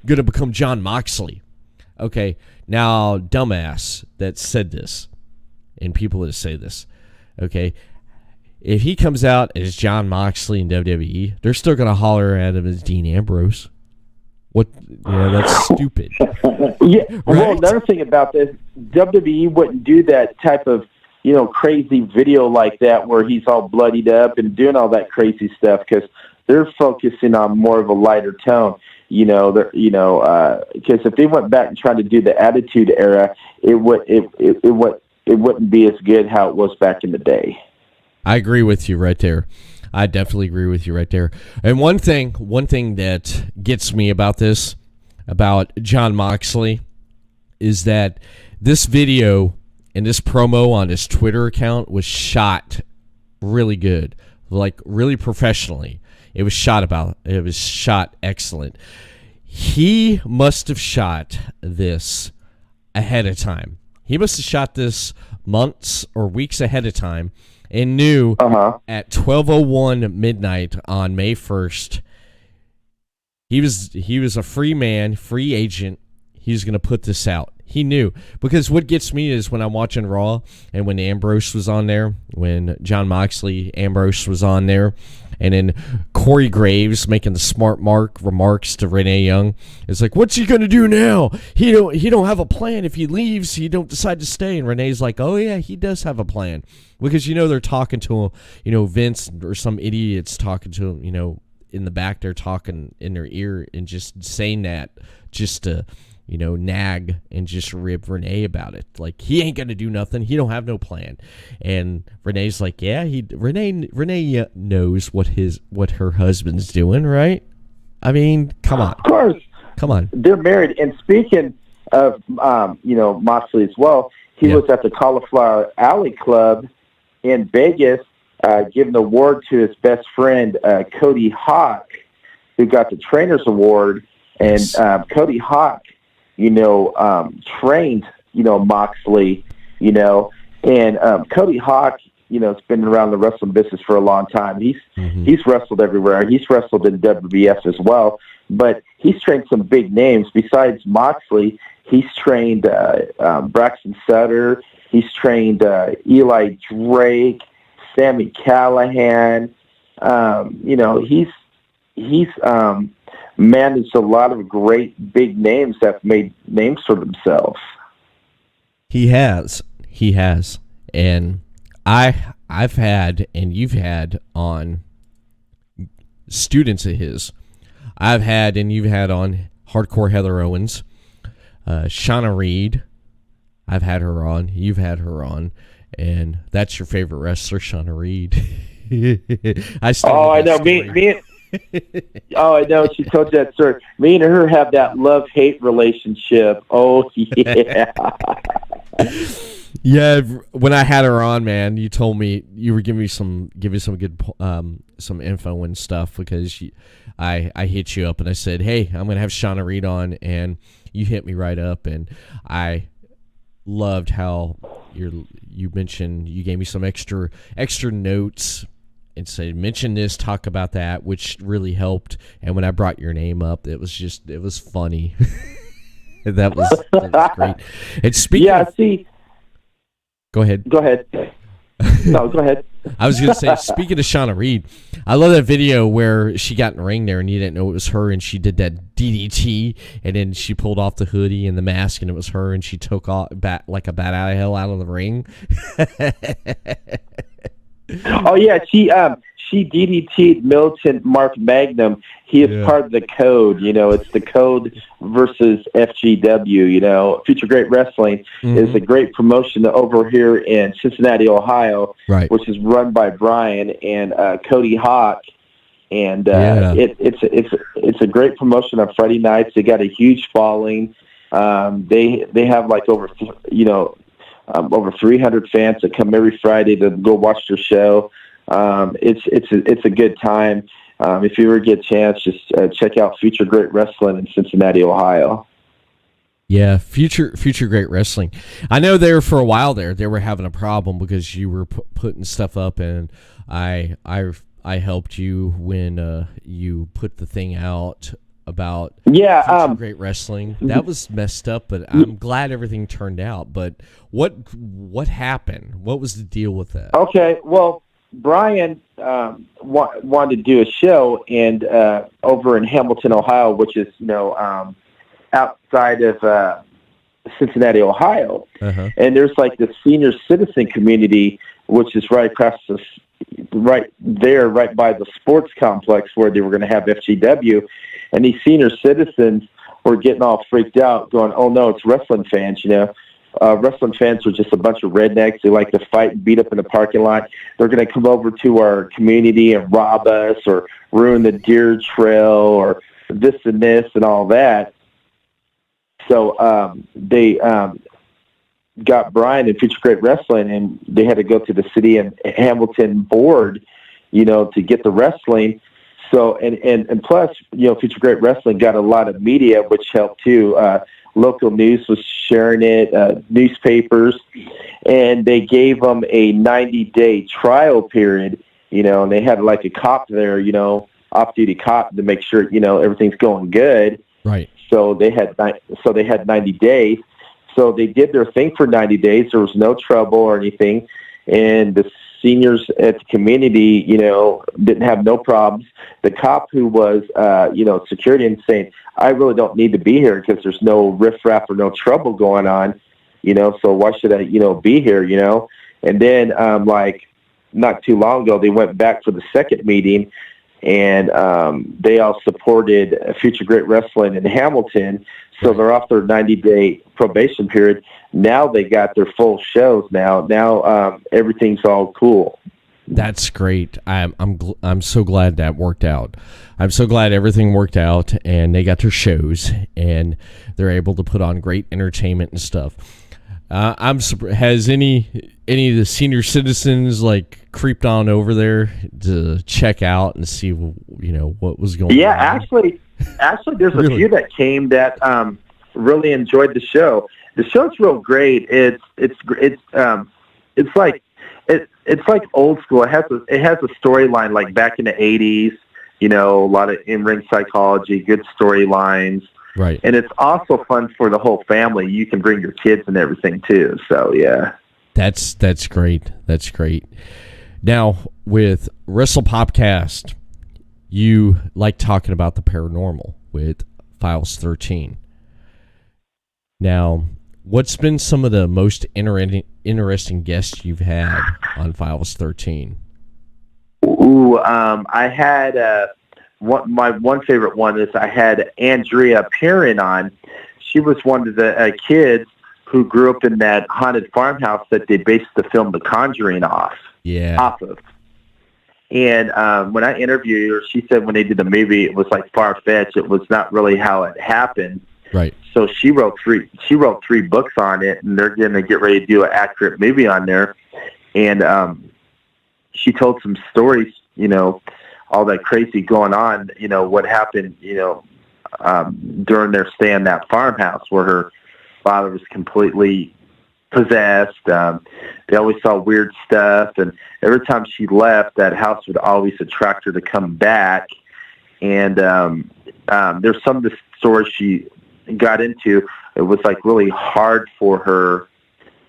[SPEAKER 6] gonna become John Moxley. Okay, now dumbass that said this, and people that say this. Okay, if he comes out as John Moxley in WWE, they're still gonna holler at him as Dean Ambrose. What? Yeah, that's stupid.
[SPEAKER 7] Yeah. Right? Well, another thing about this, WWE wouldn't do that type of, crazy video like that where he's all bloodied up and doing all that crazy stuff, because they're focusing on more of a lighter tone. Because if they went back and tried to do the Attitude Era, it wouldn't be as good how it was back in the day.
[SPEAKER 6] I agree with you right there. I definitely agree with you right there. And one thing that gets me about this, about John Moxley, is that this video and this promo on his Twitter account was shot really good, like really professionally. It was shot excellent. He must have shot this ahead of time. He must have shot this months or weeks ahead of time, and knew at 12:01 midnight on May 1st, he was a free man, free agent. He's going to put this out. He knew, because what gets me is when I'm watching Raw and when Ambrose was on there, when John Moxley, Ambrose was on there, and then Corey Graves making the smart remarks to Renee Young. It's like, what's he gonna do now? He don't have a plan. If he leaves, he don't decide to stay. And Renee's like, oh yeah, he does have a plan, because they're talking to him. Vince or some idiot's talking to him. In the back, they're talking in their ear and just saying that just to nag and just rib Renee about it. Like, he ain't gonna do nothing. He don't have no plan. And Renee's like, yeah, Renee knows what her husband's doing, right? I mean, come on.
[SPEAKER 7] Of course.
[SPEAKER 6] Come on.
[SPEAKER 7] They're married. And speaking of, Moxley as well, he was at the Cauliflower Alley Club in Vegas, giving the award to his best friend, Cody Hawk, who got the Trainers Award. And Cody Hawk, trained, Moxley, and Cody Hawk, has been around the wrestling business for a long time. He's wrestled everywhere. He's wrestled in WWF as well, but he's trained some big names. Besides Moxley, he's trained Braxton Sutter. He's trained Eli Drake, Sami Callihan. He's managed a lot of great big names that have made names for themselves.
[SPEAKER 6] He has, and I've had, and you've had on students of his. I've had, and you've had on Hardcore Heather Owens, Shauna Reed. I've had her on. You've had her on, and that's your favorite wrestler, Shauna Reed.
[SPEAKER 7] I know. Me. Oh, I know. She told you that story. Me and her have that love-hate relationship. Oh, yeah.
[SPEAKER 6] Yeah, when I had her on, man, you told me you were giving me some good some info and stuff, because I hit you up and I said, hey, I'm gonna have Shauna Reed on, and you hit me right up, and I loved how you mentioned, you gave me some extra notes and said, mention this, talk about that, which really helped. And when I brought your name up, it was funny. that was great. And speaking of, Go ahead.
[SPEAKER 7] No, go ahead.
[SPEAKER 6] I was going to say, speaking of Shauna Reed, I love that video where she got in the ring there and you didn't know it was her, and she did that DDT, and then she pulled off the hoodie and the mask, and it was her, and she took off like a bat out of hell out of the ring.
[SPEAKER 7] Oh yeah, she DDT'd Militant Mark Magnum. He is part of the Code. It's the Code versus FGW. Future Great Wrestling is a great promotion over here in Cincinnati, Ohio,
[SPEAKER 6] right,
[SPEAKER 7] which is run by Brian and Cody Hawk. And it's a great promotion on Friday nights. They got a huge following. They have like over 300 fans that come every Friday to go watch their show. It's a good time. If you ever get a chance, just check out Future Great Wrestling in Cincinnati, Ohio.
[SPEAKER 6] Yeah, Future Great Wrestling. I know there for a while they were having a problem because you were putting stuff up, and I helped you when you put the thing out about Future Great Wrestling. That was messed up, but I'm glad everything turned out. But what happened? What was the deal with that?
[SPEAKER 7] Okay, well, Brian wanted to do a show and over in Hamilton, Ohio, which is outside of Cincinnati, Ohio. And there's like the senior citizen community, which is right across right by the sports complex where they were going to have FGW. And these senior citizens were getting all freaked out, going, "Oh no, it's wrestling fans!" Wrestling fans are just a bunch of rednecks. They like to fight and beat up in the parking lot. They're going to come over to our community and rob us or ruin the deer trail or this and this and all that. So they got Brian and Future Great Wrestling, and they had to go to the city and Hamilton board, to get the wrestling. So and plus, Future Great Wrestling got a lot of media, which helped too. Local news was sharing it, newspapers, and they gave them a 90-day trial period, and they had like a cop there, off-duty cop to make sure, everything's going good.
[SPEAKER 6] Right.
[SPEAKER 7] So they had 90 days. So they did their thing for 90 days. There was no trouble or anything, and the seniors at the community, didn't have no problems. The cop who was, security and saying, "I really don't need to be here because there's no riffraff or no trouble going on, so why should I, be here, And then, not too long ago, they went back for the second meeting, and they all supported Future Great Wrestling in Hamilton. So they're off their 90-day probation period. Now they got their full shows. Now everything's all cool.
[SPEAKER 6] That's great. I'm so glad that worked out. I'm so glad everything worked out, and they got their shows, and they're able to put on great entertainment and stuff. Has any of the senior citizens creeped on over there to check out and see what was going on?
[SPEAKER 7] Yeah, actually, there's a few that came that really enjoyed the show. The show's real great. It's like old school. It has a storyline like back in the 80s. A lot of in-ring psychology, good storylines.
[SPEAKER 6] Right.
[SPEAKER 7] And it's also fun for the whole family. You can bring your kids and everything too. So yeah.
[SPEAKER 6] That's great. That's great. Now with WrestlePopcast, you like talking about the paranormal with Files 13. Now, what's been some of the most interesting guests you've had on Files 13?
[SPEAKER 7] Ooh, I had my one favorite one is I had Andrea Perrin on. She was one of the kids who grew up in that haunted farmhouse that they based the film The Conjuring off of. And when I interviewed her, she said when they did the movie, it was like far-fetched. It was not really how it happened.
[SPEAKER 6] Right.
[SPEAKER 7] So she wrote three books on it, and they're going to get ready to do an accurate movie on there. And she told some stories, all that crazy going on, what happened, during their stay in that farmhouse where her father was completely possessed. They always saw weird stuff, and every time she left, that house would always attract her to come back. And there's some of the stories she got into. It was really hard for her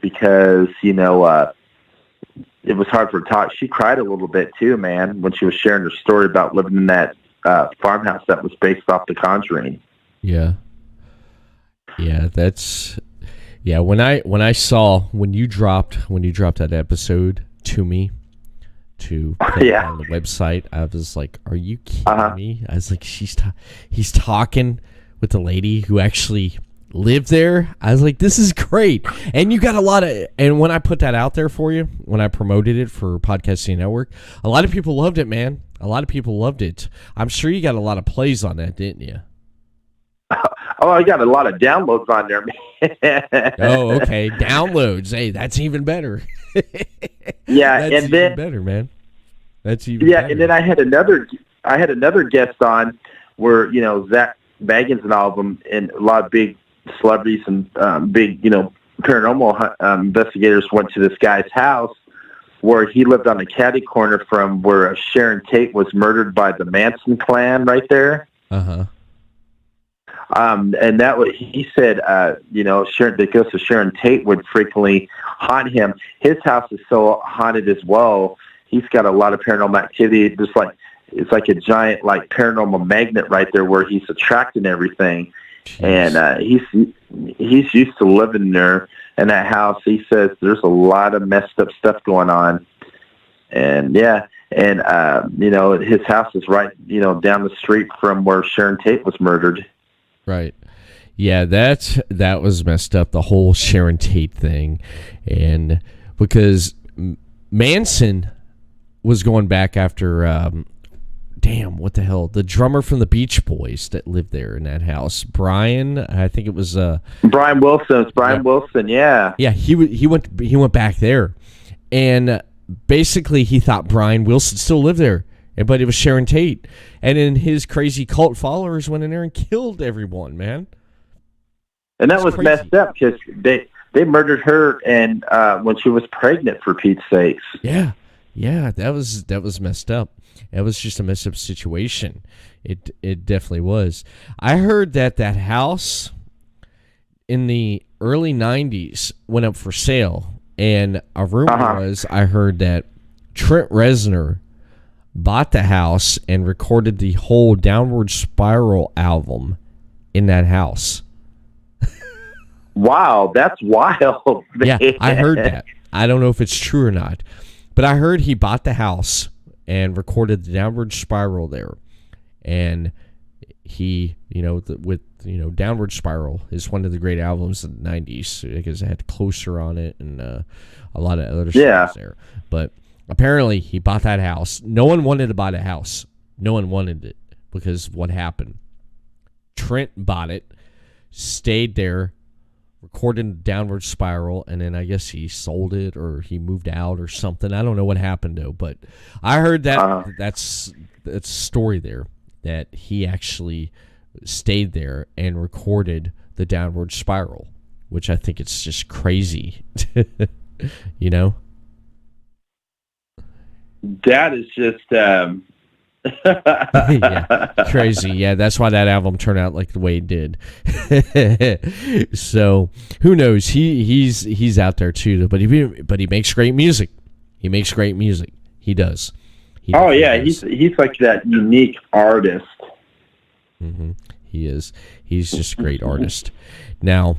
[SPEAKER 7] because it was hard for her to talk. She cried a little bit too, man, when she was sharing her story about living in that farmhouse that was based off The Conjuring.
[SPEAKER 6] Yeah. That's when you dropped that episode to me to put
[SPEAKER 7] Yeah.
[SPEAKER 6] on the website. I was like, "Are you kidding me?" I was like, he's talking with the lady who actually lived there. I was like, "This is great." And you got a lot of. And when I put that out there for you, when I promoted it for Podcasting Network, a lot of people loved it, man. A lot of people loved it. I'm sure you got a lot of plays on that, didn't you?
[SPEAKER 7] Oh, I got a lot of downloads on there, man.
[SPEAKER 6] Oh, okay. Downloads. Hey, that's even better.
[SPEAKER 7] Yeah,
[SPEAKER 6] That's
[SPEAKER 7] and
[SPEAKER 6] even
[SPEAKER 7] then
[SPEAKER 6] better, man. That's even
[SPEAKER 7] yeah,
[SPEAKER 6] better.
[SPEAKER 7] and then I had another guest on where Zach Baggins and all of them, and a lot of big celebrities and big paranormal investigators went to this guy's house where he lived on a catty corner from where Sharon Tate was murdered by the Manson clan right there.
[SPEAKER 6] Uh-huh.
[SPEAKER 7] And that was, he said, Sharon, the ghost of Sharon Tate would frequently haunt him. His house is so haunted as well. He's got a lot of paranormal activity. Just like it's like a giant paranormal magnet right there where he's attracting everything. Jeez. And he's used to living there in that house. He says there's a lot of messed up stuff going on. And yeah. And, his house is right, down the street from where Sharon Tate was murdered.
[SPEAKER 6] Right. Yeah, that was messed up, the whole Sharon Tate thing. And because Manson was going back after, what the hell? The drummer from the Beach Boys that lived there in that house. Brian, I think it was...
[SPEAKER 7] Brian Wilson. It's Brian Wilson, yeah.
[SPEAKER 6] Yeah, he went back there. And basically he thought Brian Wilson still lived there. But it was Sharon Tate. And then his crazy cult followers went in there and killed everyone, man.
[SPEAKER 7] And that was crazy. Messed up because they murdered her and when she was pregnant, for Pete's sakes.
[SPEAKER 6] Yeah, that was messed up. It was just a messed up situation. It definitely was. I heard that house in the early 90s went up for sale. And a rumor was, I heard that Trent Reznor bought the house and recorded the whole Downward Spiral album in that house.
[SPEAKER 7] Wow, that's wild. Man.
[SPEAKER 6] Yeah, I heard that. I don't know if it's true or not, but I heard he bought the house and recorded the Downward Spiral there. And he, Downward Spiral is one of the great albums of the 90s because it had Closer on it and a lot of other songs there. But apparently, he bought that house. No one wanted to buy the house. No one wanted it because of what happened. Trent bought it, stayed there, recorded Downward Spiral, and then I guess he sold it or he moved out or something. I don't know what happened, though. But I heard that's a story there, that he actually stayed there and recorded the Downward Spiral, which I think it's just crazy,
[SPEAKER 7] That is just
[SPEAKER 6] yeah, crazy. Yeah, that's why that album turned out like the way it did. So who knows? He's out there too, but he makes great music. He makes great music. He does. He's like that unique artist. Mm-hmm. He is. He's just a great artist. Now,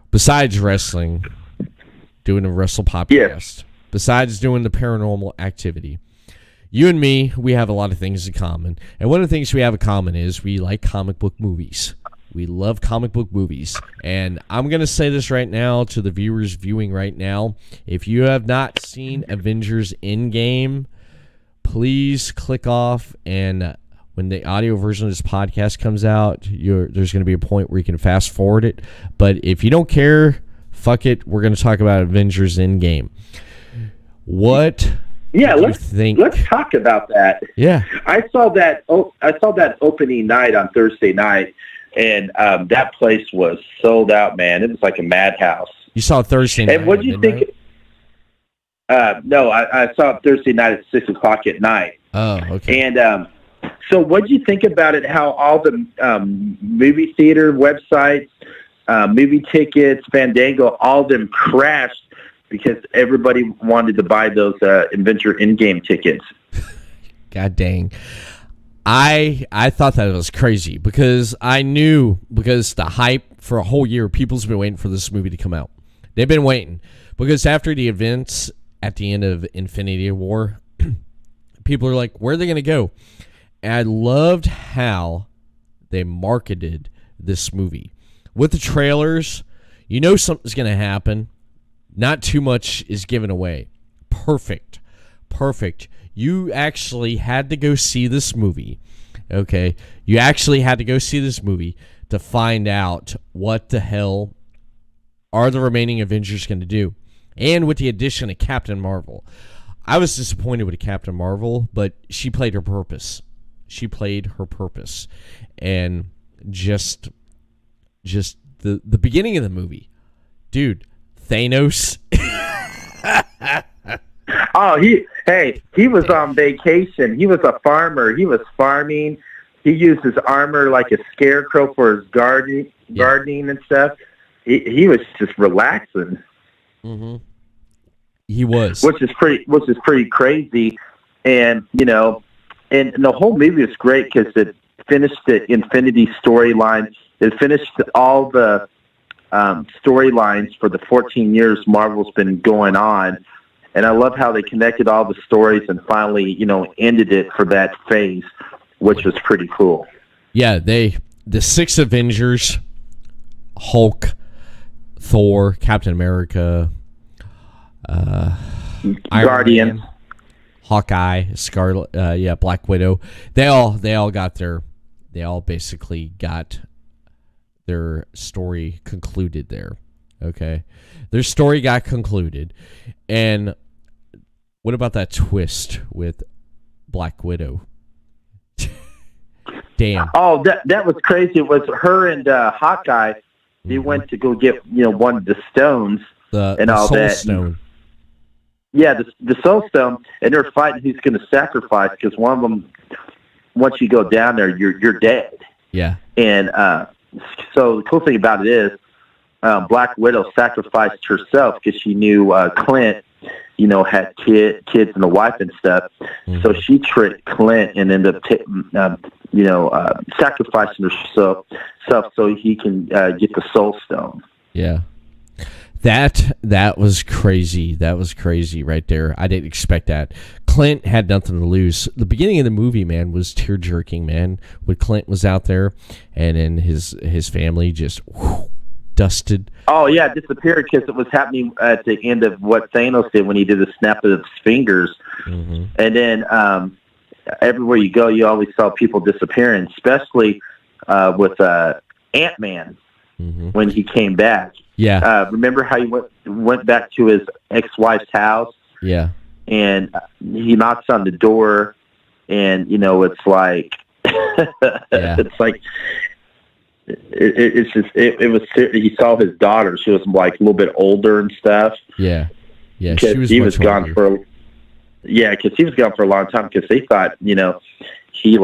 [SPEAKER 6] besides wrestling, doing a Wrestle podcast. Besides doing the paranormal activity, you and me, we have a lot of things in common. And one of the things we have in common is we like comic book movies. We love comic book movies. And I'm going to say this right now to the viewers viewing right now. If you have not seen Avengers Endgame, please click off. And when the audio version of this podcast comes out, there's going to be a point where you can fast forward it. But if you don't care, fuck it. We're going to talk about Avengers Endgame. What?
[SPEAKER 7] Yeah, let's talk about that.
[SPEAKER 6] Yeah,
[SPEAKER 7] I saw that opening night on Thursday night, and that place was sold out. Man, it was like a madhouse.
[SPEAKER 6] You saw it Thursday night.
[SPEAKER 7] And what did you think? No, I saw it Thursday night at 6:00 at night.
[SPEAKER 6] Oh, okay.
[SPEAKER 7] And so, what did you think about it? How all the movie theater websites, movie tickets, Fandango, all of them crashed because everybody wanted to buy those Avenger Endgame tickets.
[SPEAKER 6] God dang. I thought that was crazy because I knew, because the hype for a whole year, people's been waiting for this movie to come out. They've been waiting because after the events at the end of Infinity War, people are like, where are they going to go? And I loved how they marketed this movie. With the trailers, you know something's going to happen. Not too much is given away. Perfect. You actually had to go see this movie. Okay? You actually had to go see this movie to find out what the hell are the remaining Avengers going to do. And with the addition of Captain Marvel. I was disappointed with Captain Marvel, but she played her purpose. And just the beginning of the movie. Dude, Thanos.
[SPEAKER 7] Oh, he was on vacation. He was a farmer. He was farming. He used his armor like a scarecrow for his gardening and stuff. He was just relaxing.
[SPEAKER 6] Mm-hmm. He was,
[SPEAKER 7] which is pretty crazy, and and the whole movie is great because it finished the Infinity storyline. It finished all the storylines for the 14 years Marvel's been going on. And I love how they connected all the stories and finally, ended it for that phase, which was pretty cool.
[SPEAKER 6] Yeah, the 6 Avengers, Hulk, Thor, Captain America,
[SPEAKER 7] Guardians,
[SPEAKER 6] Iron Man, Hawkeye, Scarlet, Black Widow. They all basically got their story concluded there. Okay, their story got concluded, and what about that twist with Black Widow? Damn.
[SPEAKER 7] Oh, that was crazy. It was her and Hawkeye. They went to go get one of the stones and all
[SPEAKER 6] Soul
[SPEAKER 7] that.
[SPEAKER 6] Stone.
[SPEAKER 7] Yeah, the Soul Stone, and they're fighting who's going to sacrifice because one of them, once you go down there, you're dead.
[SPEAKER 6] Yeah.
[SPEAKER 7] And so the cool thing about it is Black Widow sacrificed herself because she knew Clint, had kids and a wife and stuff. Mm-hmm. So she tricked Clint and ended up, sacrificing herself so he can get the Soul Stone.
[SPEAKER 6] Yeah. That was crazy. That was crazy right there. I didn't expect that. Clint had nothing to lose. The beginning of the movie, man, was tear-jerking, man. When Clint was out there and then his family just dusted.
[SPEAKER 7] Oh, yeah, disappeared because it was happening at the end of what Thanos did when he did the snap of his fingers. Mm-hmm. And then everywhere you go, you always saw people disappearing, especially with Ant-Man when he came back.
[SPEAKER 6] Yeah.
[SPEAKER 7] Remember how he went back to his ex-wife's house?
[SPEAKER 6] Yeah.
[SPEAKER 7] And he knocks on the door, and it's like, it's like, it was. He saw his daughter. She was like a little bit older and stuff.
[SPEAKER 6] Yeah. Yeah.
[SPEAKER 7] Because he was gone for. Yeah, because he was gone for a long time. Because they thought, he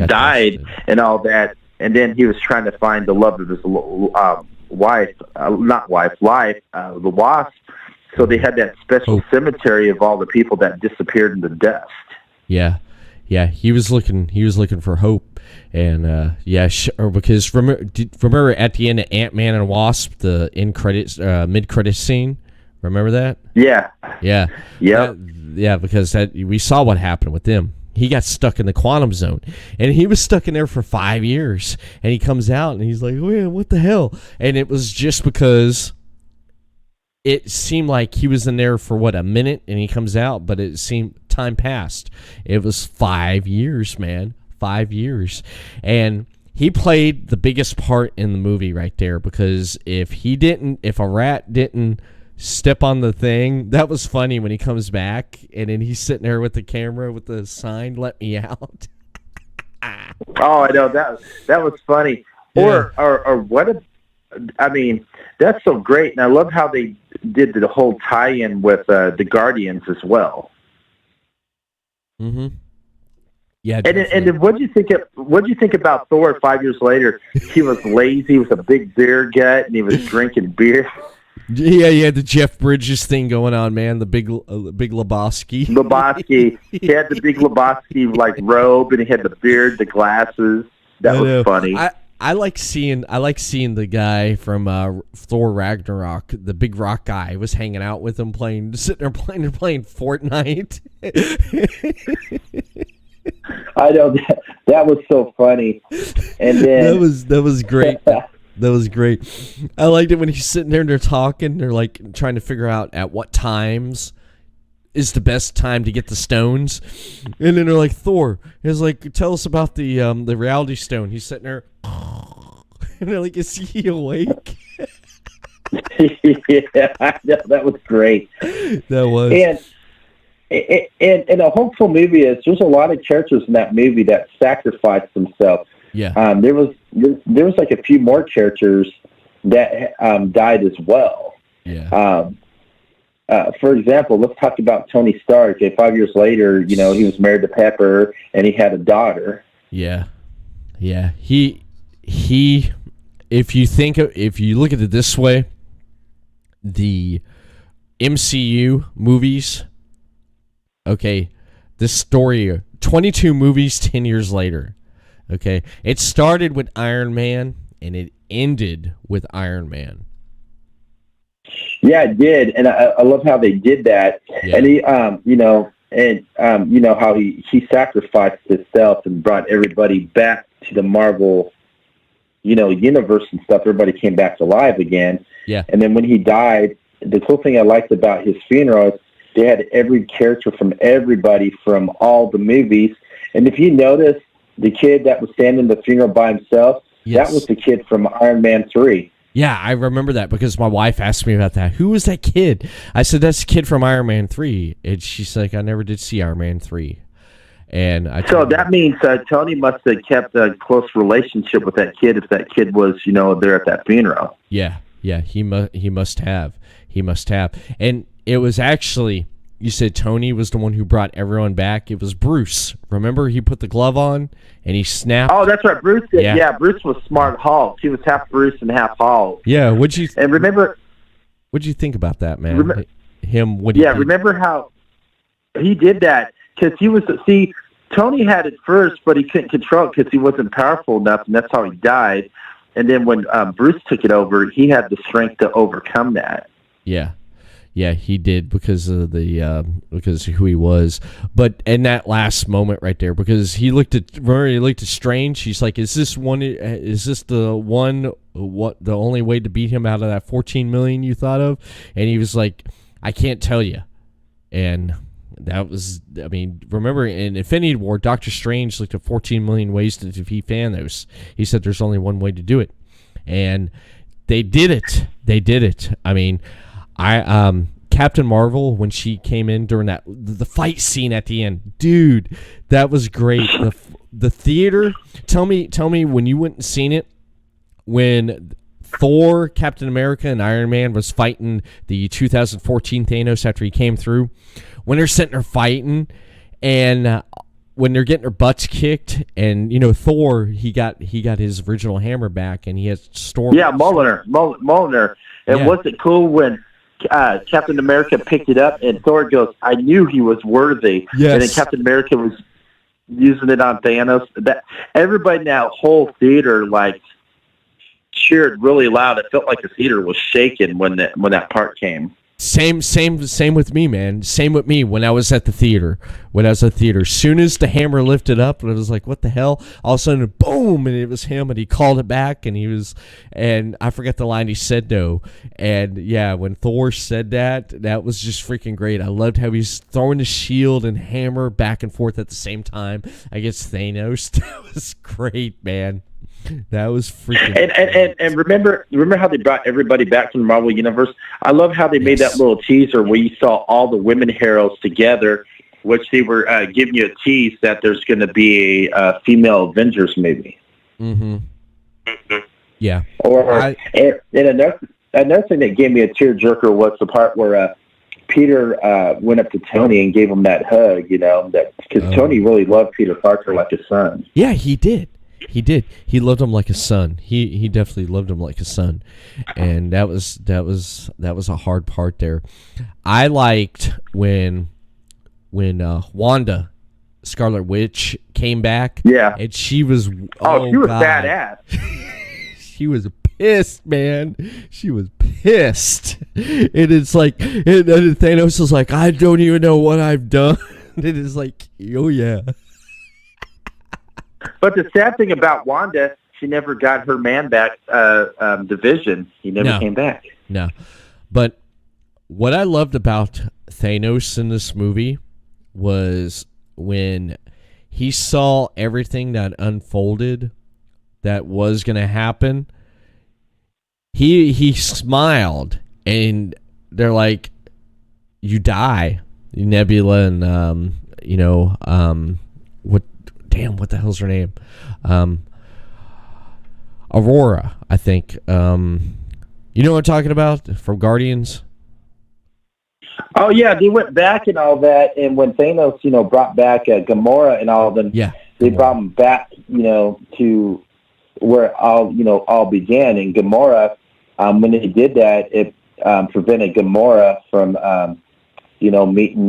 [SPEAKER 7] died and all that, and then he was trying to find the love of his wife, the Wasp. So they had that special cemetery of all the people that disappeared in the dust.
[SPEAKER 6] Yeah, yeah. He was looking for hope, and because remember at the end of Ant-Man and Wasp, the mid credits scene. Remember that? Yeah. Yeah. Yeah. Because we saw what happened with them. He got stuck in the quantum zone, and he was stuck in there for 5 years. And he comes out, and he's like, "Oh, what the hell?" And it was just because it seemed like he was in there for a minute, and he comes out, but it seemed time passed. It was 5 years, man, 5 years, and he played the biggest part in the movie right there. Because if a rat didn't step on the thing, that was funny when he comes back and then he's sitting there with the camera with the sign, "Let me out."
[SPEAKER 7] Oh, I know that was funny. Yeah. Or what? That's so great, and I love how they did the whole tie-in with the Guardians as well.
[SPEAKER 6] Mm-hmm. Yeah.
[SPEAKER 7] And then what do you think about Thor 5 years later? He was lazy with a big beer gut, and he was drinking beer.
[SPEAKER 6] Yeah, he had the Jeff Bridges thing going on, man. The big Lebowski.
[SPEAKER 7] Lebowski. He had the big Lebowski robe, and he had the beard, the glasses. That was funny.
[SPEAKER 6] I like seeing the guy from Thor Ragnarok, the big rock guy, was hanging out with him sitting there playing Fortnite.
[SPEAKER 7] I know that was so funny. And then
[SPEAKER 6] that was great. That was great. I liked it when he's sitting there and they're talking. They're like trying to figure out at what times is the best time to get the stones. And then they're like, Thor is like, tell us about the reality stone. He's sitting there and they're like, is he awake?
[SPEAKER 7] Yeah, I know, that was great.
[SPEAKER 6] That was.
[SPEAKER 7] And a hopeful movie is there's a lot of characters in that movie that sacrificed themselves.
[SPEAKER 6] Yeah.
[SPEAKER 7] There was like a few more characters that died as well.
[SPEAKER 6] Yeah.
[SPEAKER 7] For example, let's talk about Tony Stark. 5 years later, he was married to Pepper and he had a daughter.
[SPEAKER 6] Yeah. Yeah. He if you look at it this way, the MCU movies, okay, this story, 22 movies 10 years later. Okay, it started with Iron Man and it ended with Iron Man.
[SPEAKER 7] Yeah, it did, and I love how they did that. Yeah. And he, how he sacrificed himself and brought everybody back to the Marvel, universe and stuff. Everybody came back to life again.
[SPEAKER 6] Yeah.
[SPEAKER 7] And then when he died, the cool thing I liked about his funeral is they had every character from everybody from all the movies. And if you notice, the kid that was standing at the funeral by himself,
[SPEAKER 6] yes,
[SPEAKER 7] that was the kid from Iron Man 3.
[SPEAKER 6] Yeah, I remember that because my wife asked me about that. Who was that kid? I said, that's the kid from Iron Man 3. And she's like, I never did see Iron Man 3. And
[SPEAKER 7] so that means Tony must have kept a close relationship with that kid if that kid was, there at that funeral.
[SPEAKER 6] Yeah, he must have. He must have. And it was actually, you said Tony was the one who brought everyone back. It was Bruce. Remember, he put the glove on and he snapped.
[SPEAKER 7] Oh, that's right. Bruce did. Yeah, Bruce was smart Hulk. He was half Bruce and half Hulk.
[SPEAKER 6] Yeah, what'd you think about that, man?
[SPEAKER 7] Remember how he did that? Because Tony had it first, but he couldn't control it because he wasn't powerful enough, and that's how he died. And then when Bruce took it over, he had the strength to overcome that.
[SPEAKER 6] Yeah, he did because of because of who he was. But in that last moment right there, because he looked at Strange, he's like, is this the only way to beat him out of that 14 million you thought of? And he was like, I can't tell you. And that was, remember in Infinity War, Doctor Strange looked at 14 million ways to defeat Thanos. He said there's only one way to do it. And they did it. Captain Marvel, when she came in during the fight scene at the end, dude, that was great. The theater, tell me when you went and seen it, when Thor, Captain America, and Iron Man was fighting the 2014 Thanos after he came through, when they're sitting there fighting, and when they're getting their butts kicked, and Thor, he got his original hammer back, and he has Storm. Yeah,
[SPEAKER 7] Mjolnir. And wasn't it cool when Captain America picked it up and Thor goes, I knew he was worthy.
[SPEAKER 6] Yes.
[SPEAKER 7] And then Captain America was using it on Thanos. That everybody in that whole theater cheered really loud. It felt like the theater was shaking when that part came.
[SPEAKER 6] Same with me, man. Same with me when I was at the theater. As soon as the hammer lifted up, and I was like, what the hell? All of a sudden, boom, and it was him, and he called it back, and I forget the line he said, though. And, yeah, when Thor said that was just freaking great. I loved how he's throwing the shield and hammer back and forth at the same time against Thanos. That was great, man. That was freaking.
[SPEAKER 7] And remember how they brought everybody back from the Marvel Universe? I love how they made that little teaser where you saw all the women heroes together, which they were giving you a tease that there's going to be a female Avengers movie.
[SPEAKER 6] Mm-hmm. Yeah.
[SPEAKER 7] And another thing that gave me a tearjerker was the part where Peter went up to Tony and gave him that hug. Because Tony really loved Peter Parker like his son.
[SPEAKER 6] Yeah, he did. He loved him like a son. He definitely loved him like a son, and that was a hard part there. I liked when Wanda, Scarlet Witch, came back.
[SPEAKER 7] Yeah,
[SPEAKER 6] and she was
[SPEAKER 7] she was badass.
[SPEAKER 6] she was pissed, man. She was pissed. And it's like, and Thanos is like, I don't even know what I've done. It is like, oh yeah.
[SPEAKER 7] But the sad thing about Wanda, she never got her man back, the Vision. He never came back.
[SPEAKER 6] No. But what I loved about Thanos in this movie was when he saw everything that unfolded that was going to happen, he smiled, and they're like, you die. Nebula and, what the hell's her name? Aurora, I think. You know what I'm talking about from Guardians?
[SPEAKER 7] Oh, yeah, they went back and all that, and when Thanos, brought back Gamora and all of them, they brought them back, to where it all began. And Gamora, when they did that, it prevented Gamora from, meeting,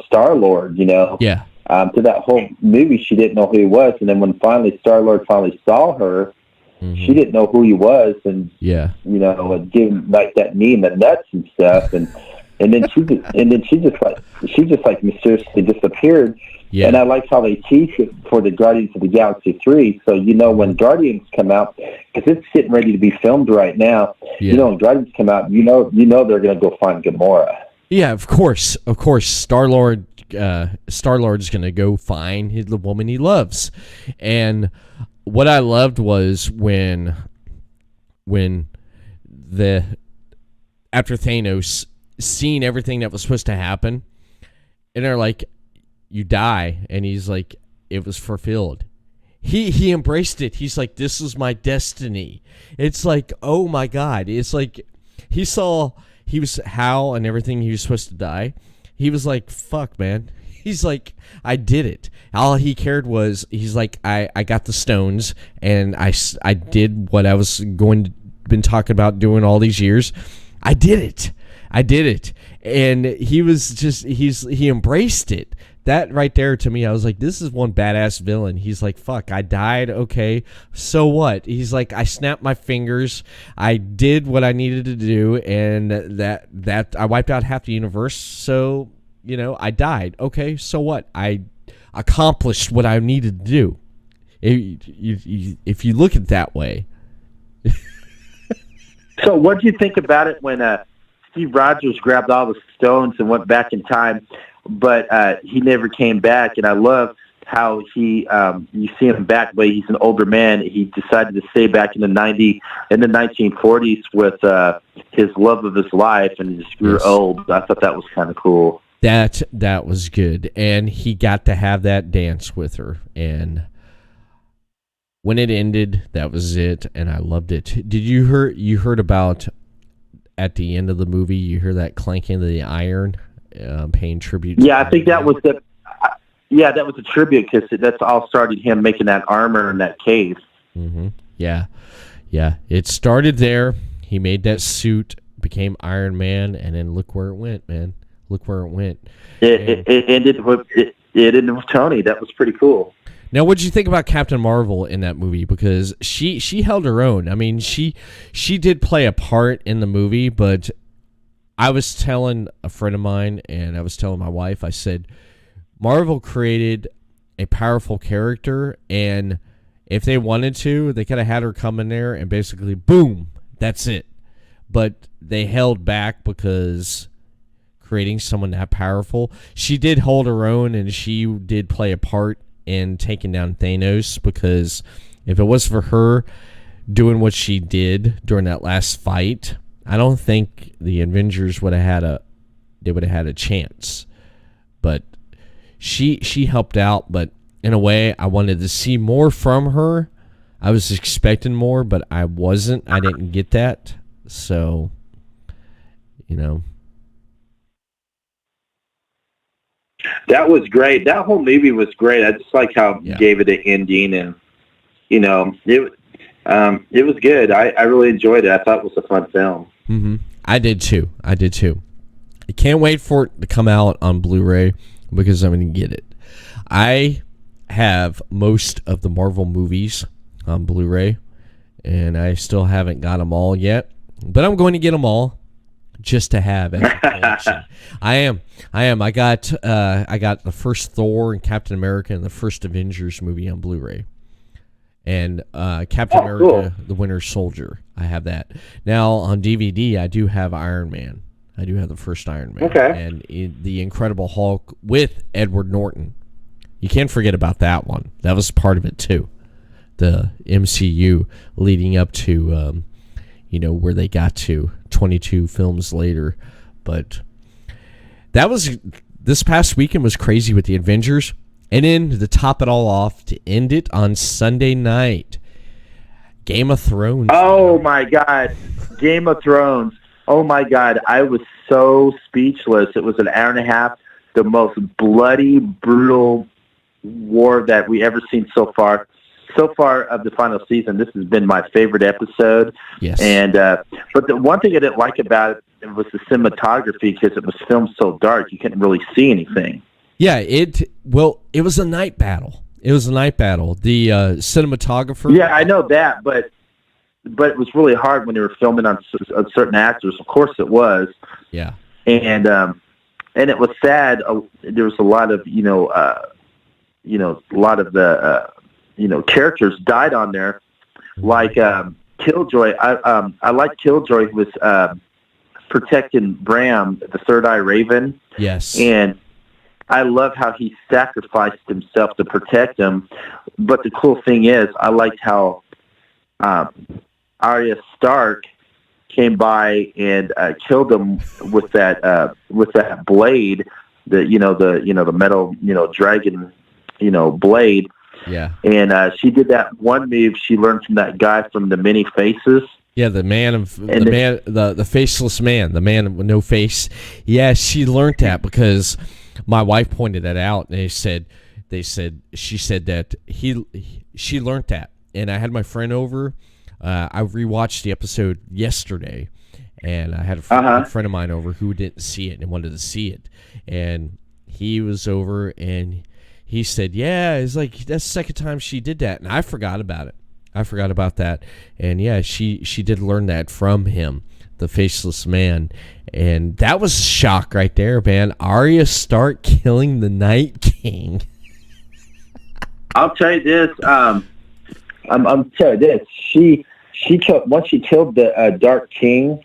[SPEAKER 7] Star-Lord,
[SPEAKER 6] Yeah.
[SPEAKER 7] To that whole movie, she didn't know who he was, and then when Star-Lord finally saw her, she didn't know who he was, and gave him like that knee in the nuts and stuff, and then she just mysteriously disappeared. Yeah. And I like how they teach it for the Guardians of the Galaxy 3. So when Guardians come out, because it's getting ready to be filmed right now. Yeah. When Guardians come out, they're going to go find Gamora.
[SPEAKER 6] Yeah, of course. Star-Lord. Star-Lord's going to go find the woman he loves. And what I loved was when after Thanos seen everything that was supposed to happen, and they're like, you die, and he's like, it was fulfilled. He embraced it. He's like, this is my destiny. It's like, oh my God. It's like he was Hal and everything, he was supposed to die. He was like, fuck, man. He's like, I did it. All he cared was, he's like, I got the stones, and I did what I was been talking about doing all these years. I did it. And he was just, he embraced it. That right there, to me, I was like, this is one badass villain. He's like, fuck, I died, okay, so what? He's like, I snapped my fingers, I did what I needed to do, and that I wiped out half the universe, so, I died, okay, so what? I accomplished what I needed to do. If you look at it that way.
[SPEAKER 7] So what do you think about it when Steve Rogers grabbed all the stones and went back in time, but he never came back? And I love how you see him back, but he's an older man. He decided to stay back in the 1940s with his love of his life, and he just grew old. I thought that was kind of cool.
[SPEAKER 6] That was good, and he got to have that dance with her, and when it ended, that was it, and I loved it. Did you heard about at the end of the movie? You hear that clanking of the iron, paying tribute.
[SPEAKER 7] Yeah, I think that was that was a tribute, because that's all started him making that armor in that cave.
[SPEAKER 6] Mm-hmm. Yeah. It started there. He made that suit, became Iron Man, and then look where it went, man. Look where it went.
[SPEAKER 7] It ended with Tony. That was pretty cool.
[SPEAKER 6] Now, what did you think about Captain Marvel in that movie? Because she held her own. I mean, she did play a part in the movie, but I was telling a friend of mine, and I was telling my wife, I said, Marvel created a powerful character, and if they wanted to, they could have had her come in there and basically, boom, that's it. But they held back because creating someone that powerful, she did hold her own, and she did play a part in taking down Thanos, because if it was for her doing what she did during that last fight, I don't think the Avengers would have had a chance. But she helped out, but in a way I wanted to see more from her. I was expecting more, but I didn't get that. So,
[SPEAKER 7] that was great. That whole movie was great. I just like how he gave it an ending, and it was good. I really enjoyed it. I thought it was a fun film.
[SPEAKER 6] Mm-hmm. I did too. I can't wait for it to come out on Blu-ray, because I'm going to get it. I have most of the Marvel movies on Blu-ray, and I still haven't got them all yet. But I'm going to get them all just to have as a collection. I am. I got the first Thor and Captain America and the first Avengers movie on Blu-ray. And Captain America, the Winter Soldier. I have that. Now, on DVD, I do have Iron Man. I do have the first Iron Man.
[SPEAKER 7] Okay.
[SPEAKER 6] And the Incredible Hulk with Edward Norton. You can't forget about that one. That was part of it, too. The MCU leading up to, where they got to 22 films later. But this past weekend was crazy with the Avengers. And then to top it all off, to end it on Sunday night, Game of Thrones.
[SPEAKER 7] Oh, my God. Game of Thrones. Oh, my God. I was so speechless. It was an hour and a half, the most bloody, brutal war that we ever seen so far. So far of the final season, this has been my favorite episode.
[SPEAKER 6] Yes.
[SPEAKER 7] And but the one thing I didn't like about it was the cinematography, because it was filmed so dark, you couldn't really see anything.
[SPEAKER 6] Yeah, it was a night battle. The cinematographer.
[SPEAKER 7] Yeah, I know that, but it was really hard when they were filming on certain actors. Of course, it was.
[SPEAKER 6] Yeah.
[SPEAKER 7] And it was sad. There was a lot of characters died on there, like Killjoy. I like Killjoy, who was protecting Bram, the Third Eye Raven.
[SPEAKER 6] Yes.
[SPEAKER 7] And I love how he sacrificed himself to protect him. But the cool thing is, I liked how Arya Stark came by and killed him with that blade, the metal dragon blade.
[SPEAKER 6] Yeah.
[SPEAKER 7] And she did that one move she learned from that guy from the Many Faces.
[SPEAKER 6] Yeah, the faceless man, the man with no face. Yeah, she learned that because my wife pointed that out, and she said that she learned that. And I had my friend over. I rewatched the episode yesterday, and I had a friend of mine over who didn't see it and wanted to see it. And he was over, and he said, yeah, it's like that's the second time she did that, and I forgot about it. I forgot about that. And yeah, she did learn that from him, the faceless man. And that was a shock right there, man. Arya Stark killing the Night King.
[SPEAKER 7] I'll tell you this. I'm tell you this. She killed, once she killed the Dark King,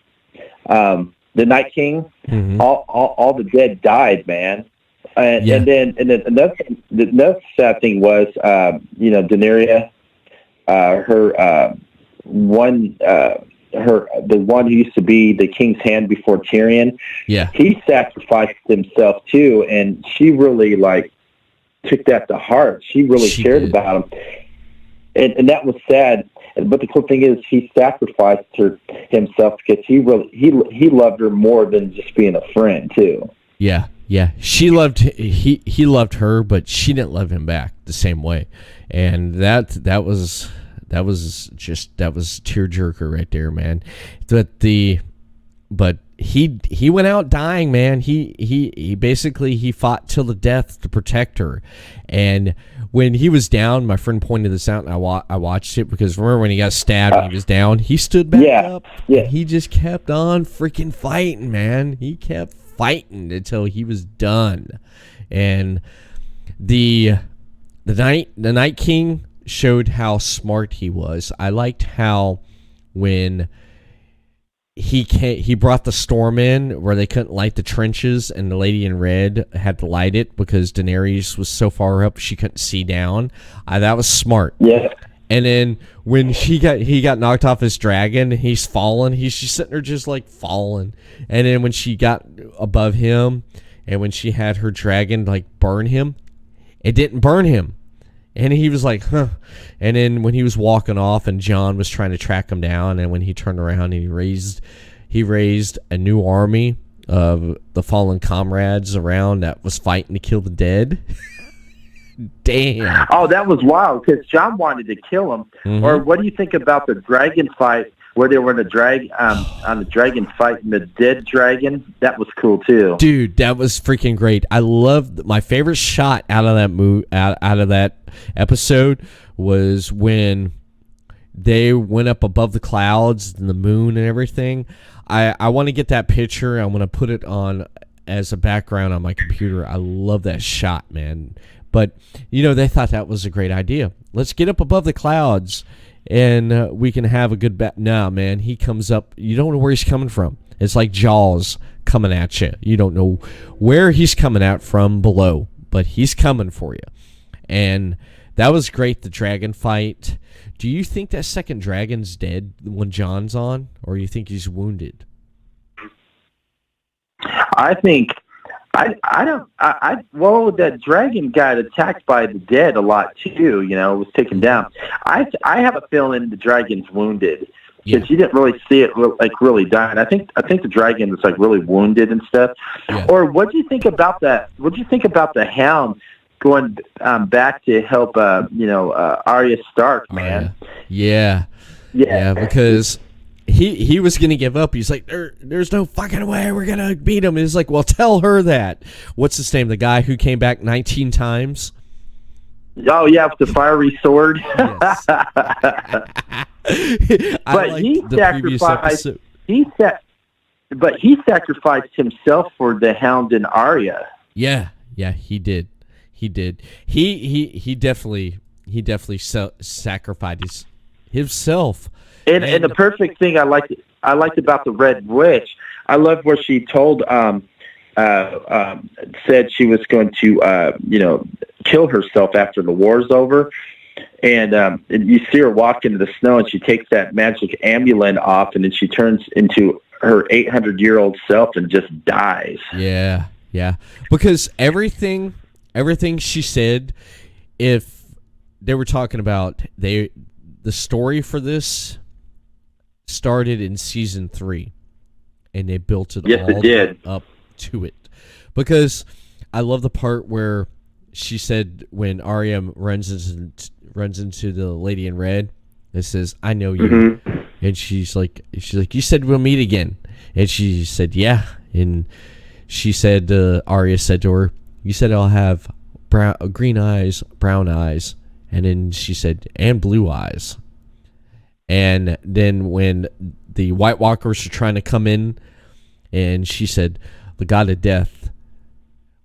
[SPEAKER 7] the Night King. Mm-hmm. All the dead died, man. And then another sad thing was, Daenerys, the one who used to be the king's hand before Tyrion. Yeah, he sacrificed himself too, and she really took that to heart. She really cared about him, and that was sad. But the cool thing is, he sacrificed himself because he loved her more than just being a friend too.
[SPEAKER 6] Yeah. Yeah, he loved her, but she didn't love him back the same way, and that was tearjerker right there, man. But he went out dying, man. He basically fought till the death to protect her, and when he was down, my friend pointed this out, and I watched it because remember when he got stabbed and he was down, he stood back up. Yeah, and he just kept on freaking fighting, man. He kept fighting until he was done. And the Night King showed how smart he was. I liked how when he brought the storm in where they couldn't light the trenches, and the lady in red had to light it because Daenerys was so far up she couldn't see down. That was smart. Yeah. And then when he got knocked off his dragon, he's fallen. He's just sitting there just falling. And then when she got above him, and when she had her dragon burn him, it didn't burn him. And he was like, huh. And then when he was walking off, and Jon was trying to track him down, and when he turned around and he raised a new army of the fallen comrades around that was fighting to kill the dead. Damn.
[SPEAKER 7] Oh, that was wild because Jon wanted to kill him. Mm-hmm. Or what do you think about the dragon fight where they were in a on the dragon fighting the dead dragon? That was cool too.
[SPEAKER 6] Dude, that was freaking great. I loved my favorite shot out of that out of that episode was when they went up above the clouds and the moon and everything. I want to get that picture. I want to put it on as a background on my computer. I love that shot, man. But, they thought that was a great idea. Let's get up above the clouds and we can have a good Nah, man, he comes up. You don't know where he's coming from. It's like Jaws coming at you. You don't know where he's coming at from below, but he's coming for you. And that was great, the dragon fight. Do you think that second dragon's dead when John's on, or you think he's wounded?
[SPEAKER 7] I think well, that dragon got attacked by the dead a lot too. Was taken down. I have a feeling the dragon's wounded because you didn't really see it really dying. I think the dragon was really wounded and stuff.
[SPEAKER 6] Yeah.
[SPEAKER 7] Or what do you think about that? What do you think about the Hound going back to help Arya Stark, man?
[SPEAKER 6] Yeah, because he was gonna give up. He's like, there's no fucking way we're gonna beat him. He's like, well, tell her that. What's his name? The guy who came back 19 times.
[SPEAKER 7] Oh yeah, with the fiery sword.
[SPEAKER 6] Yes.
[SPEAKER 7] But he sacrificed himself for the Hound and Arya.
[SPEAKER 6] Yeah, he did. He definitely sacrificed himself.
[SPEAKER 7] And the perfect thing I liked about the Red Witch, I love where she told said she was going to kill herself after the war's over. And you see her walk into the snow, and she takes that magic amulet off, and then she turns into her 800-year-old self and just dies.
[SPEAKER 6] Yeah. Because everything she said, if they were talking about the story for this started in season 3, and they built it up to it. Because I love the part where she said when Arya runs into the lady in red, it says, "I know you,"
[SPEAKER 7] mm-hmm.
[SPEAKER 6] and she's like, "You said we'll meet again," and she said, "Yeah," and she said, Arya said to her, "You said I'll have green eyes, brown eyes," and then she said, "and blue eyes." And then when the White Walkers are trying to come in, and she said, "The God of Death,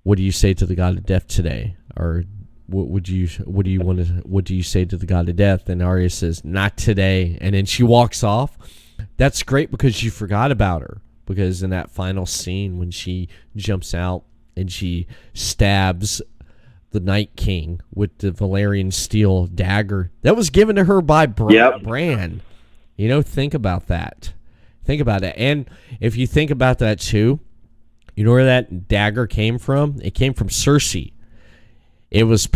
[SPEAKER 6] what do you say to the God of Death today?" Or what do you say to the God of Death? And Arya says, "Not today." And then she walks off. That's great because you forgot about her. Because in that final scene when she jumps out and she stabs the Night King with the Valyrian steel dagger that was given to her by Bran. Think about that. Think about it. And if you think about that too, you know where that dagger came from? It came from Cersei. It was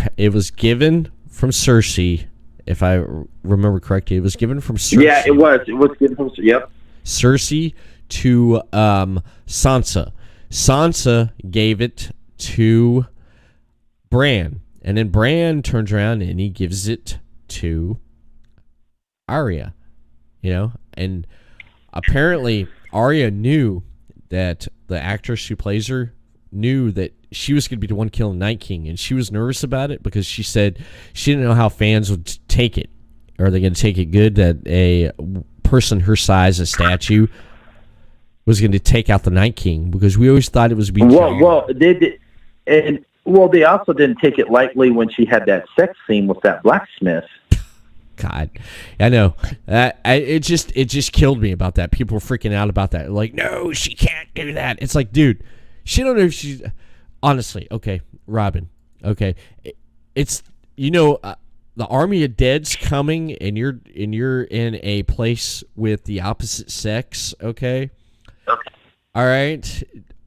[SPEAKER 6] given from Cersei, if I remember correctly. It was given from Cersei.
[SPEAKER 7] Yeah, it was. It was given from
[SPEAKER 6] Cersei to Sansa. Sansa gave it to Bran, and then Bran turns around and he gives it to Arya. And apparently Arya knew that the actress who plays her knew that she was going to be the one killing Night King, and she was nervous about it because she said she didn't know how fans would take it. Are they going to take it good that a person her size, a statue, was going to take out the Night King? Because we always thought it was being
[SPEAKER 7] they also didn't take it lightly when she had that sex scene with that blacksmith.
[SPEAKER 6] God, I know. It just killed me about that. People were freaking out about that. Like, no, she can't do that. It's like, dude, she don't know if she's... Honestly, okay, Robyn, okay. It's, the army of dead's coming, and you're in a place with the opposite sex, okay?
[SPEAKER 7] Okay.
[SPEAKER 6] All right?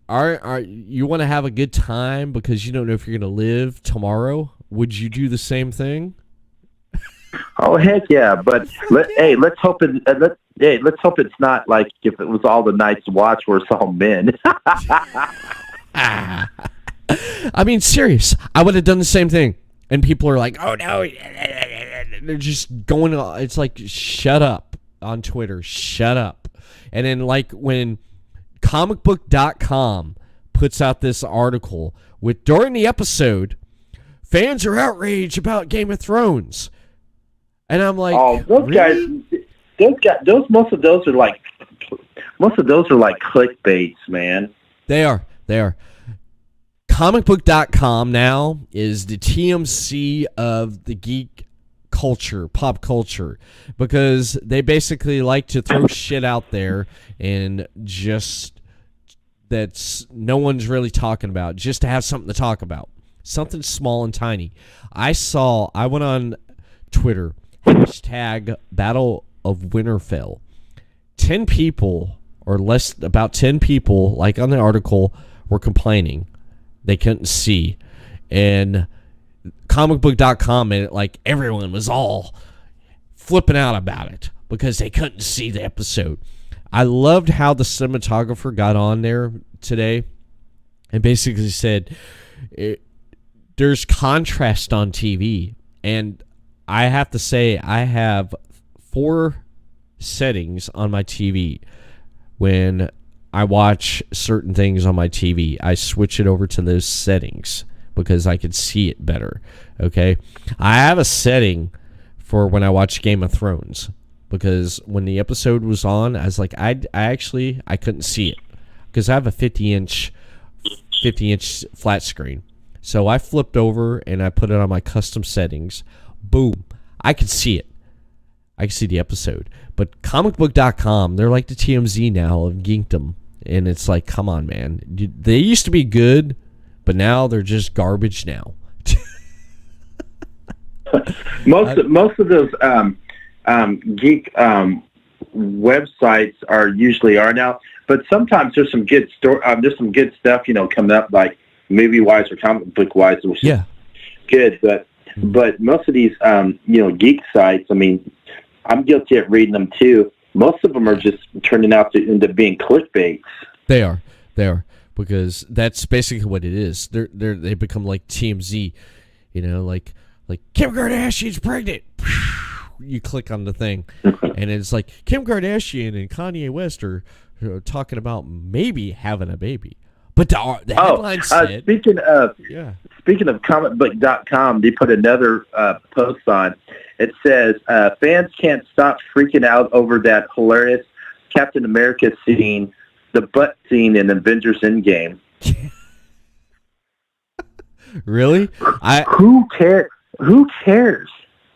[SPEAKER 6] Are you want to have a good time because you don't know if you're going to live tomorrow? Would you do the same thing?
[SPEAKER 7] Oh heck yeah! But let's hope it's not like if it was all the Night's Watch where it's all men.
[SPEAKER 6] I mean, serious. I would have done the same thing. And people are like, "Oh no!" They're just going. It's like, shut up on Twitter. Shut up. And then like when comicbook.com puts out this article with during the episode, fans are outraged about Game of Thrones. And I'm like,
[SPEAKER 7] oh, those
[SPEAKER 6] really?
[SPEAKER 7] most of those are like clickbaits, man.
[SPEAKER 6] They are. Comicbook.com now is the TMZ of the geek culture, pop culture, because they basically like to throw shit out there and just that's no one's really talking about, just to have something to talk about. Something small and tiny. I went on Twitter, hashtag Battle of Winterfell. 10 people, or less, about 10 people, like on the article, were complaining. They couldn't see. And comicbook.com made it like everyone was all flipping out about it because they couldn't see the episode. I loved how the cinematographer got on there today and basically said there's contrast on TV. And I have to say, I have 4 settings on my TV. When I watch certain things on my TV, I switch it over to those settings because I could see it better. Okay, I have a setting for when I watch Game of Thrones because when the episode was on, I was like, I couldn't see it because I have a 50-inch flat screen. So I flipped over and I put it on my custom settings. Boom, I could see it. I can see the episode. But comicbook.com, they're like the TMZ now of geekdom. And it's like, come on, man. They used to be good, but now they're just garbage now.
[SPEAKER 7] Most of those geek websites are now. But sometimes there's some good there's some good stuff, coming up, like movie-wise or comic book-wise, which is good. But most of these, geek sites, I mean, I'm guilty of reading them too. Most of them are just turning out into being clickbaits.
[SPEAKER 6] They are, because that's basically what it is. They become like TMZ, like Kim Kardashian's pregnant. You click on the thing, and it's like Kim Kardashian and Kanye West are talking about maybe having a baby. But the headline said...
[SPEAKER 7] Speaking of comicbook.com, they put another post on. It says, fans can't stop freaking out over that hilarious Captain America scene, the butt scene in Avengers Endgame.
[SPEAKER 6] Really?
[SPEAKER 7] Who cares? Who cares?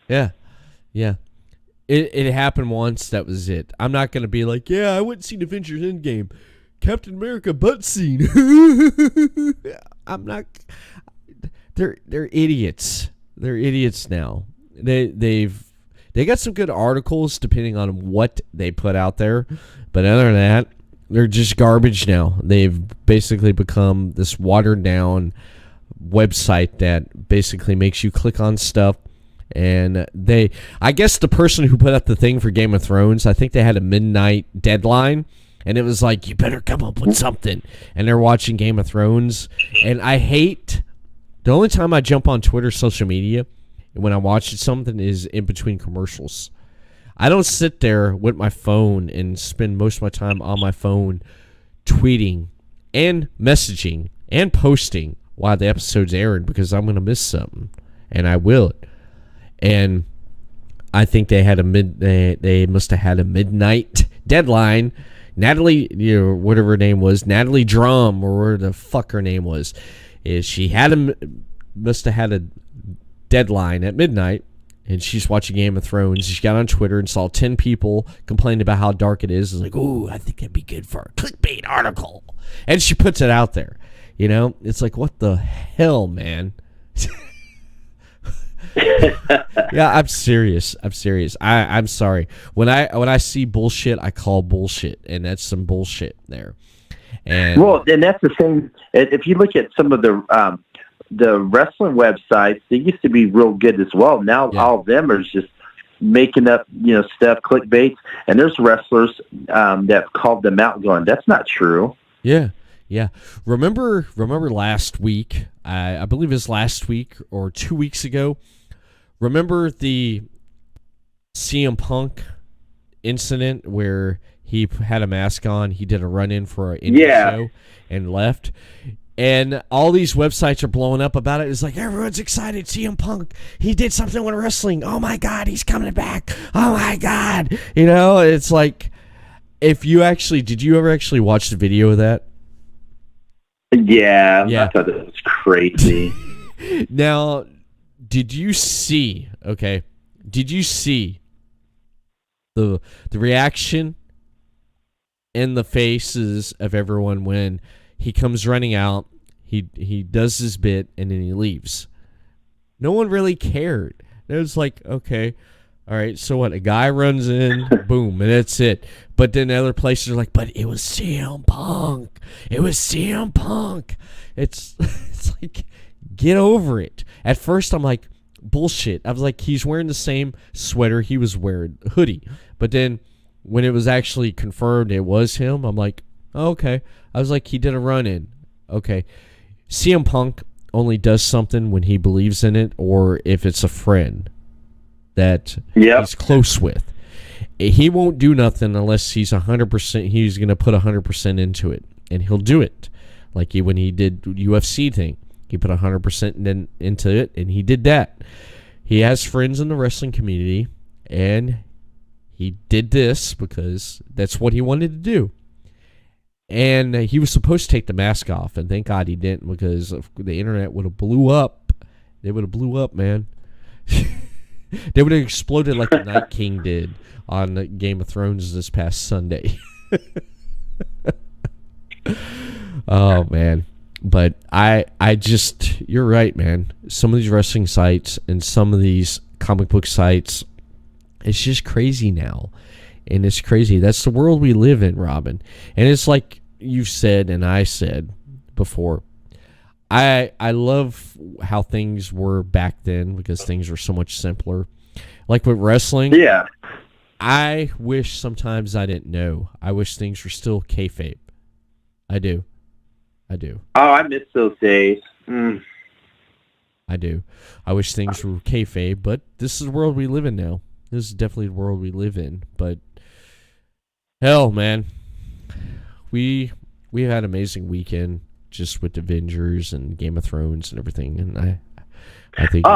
[SPEAKER 6] Yeah. It happened once. That was it. I'm not going to be like, I went and seen Avengers Endgame. Captain America butt scene. I'm not. They're idiots. They're idiots now. They got some good articles depending on what they put out there, but other than that, they're just garbage now. They've basically become this watered down website that basically makes you click on stuff. And I guess the person who put up the thing for Game of Thrones, I think they had a midnight deadline. And it was like, you better come up with something. And they're watching Game of Thrones. And I hate... The only time I jump on Twitter, social media, when I'm watching something is in between commercials. I don't sit there with my phone and spend most of my time on my phone tweeting and messaging and posting while the episode's airing because I'm going to miss something. And I will. And I think they must have had a midnight deadline. Natalie, whatever her name was, Natalie Drum, or whatever the fuck her name was, must have had a deadline at midnight, and she's watching Game of Thrones. She got on Twitter and saw 10 people complaining about how dark it is. It's like, ooh, I think that'd be good for a clickbait article. And she puts it out there. It's like, what the hell, man? Yeah, I'm serious. I'm sorry. When I see bullshit, I call bullshit, and that's some bullshit there. And
[SPEAKER 7] that's the thing. If you look at some of the wrestling websites, they used to be real good as well. Now all of them are just making up stuff, clickbaits, and there's wrestlers that called them out, going, "That's not true."
[SPEAKER 6] Yeah. Remember last week? I believe it was last week or 2 weeks ago. Remember the CM Punk incident where he had a mask on, he did a run-in for an indie show and left? And all these websites are blowing up about it. It's like, everyone's excited. CM Punk, he did something with wrestling. Oh, my God, he's coming back. Oh, my God. You know, it's like, did you ever actually watch the video of that?
[SPEAKER 7] Yeah. I thought it was crazy.
[SPEAKER 6] Now, did you see the reaction in the faces of everyone when he comes running out, he does his bit, and then he leaves? No one really cared. It was like, okay, all right, so what? A guy runs in, boom, and that's it. But then other places are like, but it was CM Punk. It was CM Punk. It's like, get over it. At first, I'm like, bullshit. I was like, he's wearing the same sweater he was wearing, hoodie. But then when it was actually confirmed it was him, I'm like, oh, okay. I was like, he did a run-in. Okay. CM Punk only does something when he believes in it or if it's a friend that he's close with. He won't do nothing unless he's 100%. He's going to put 100% into it, and he'll do it. Like when he did UFC thing, he put 100% into it, and he did that. He has friends in the wrestling community, and he did this because that's what he wanted to do. And he was supposed to take the mask off, and thank God he didn't, because the internet would have blew up. They would have blew up, man. They would have exploded like the Night King did on Game of Thrones this past Sunday. Oh, man. But I just, you're right, man. Some of these wrestling sites and some of these comic book sites, it's just crazy now. And it's crazy. That's the world we live in, Robyn. And it's like you said and I said before, I love how things were back then because things were so much simpler. Like with wrestling, I wish sometimes I didn't know. I wish things were still kayfabe. I do. Oh,
[SPEAKER 7] I miss those days.
[SPEAKER 6] I do. I wish things were kayfabe, but this is the world we live in now. This is definitely the world we live in. But hell, man, we had an amazing weekend just with Avengers and Game of Thrones and everything, and I think.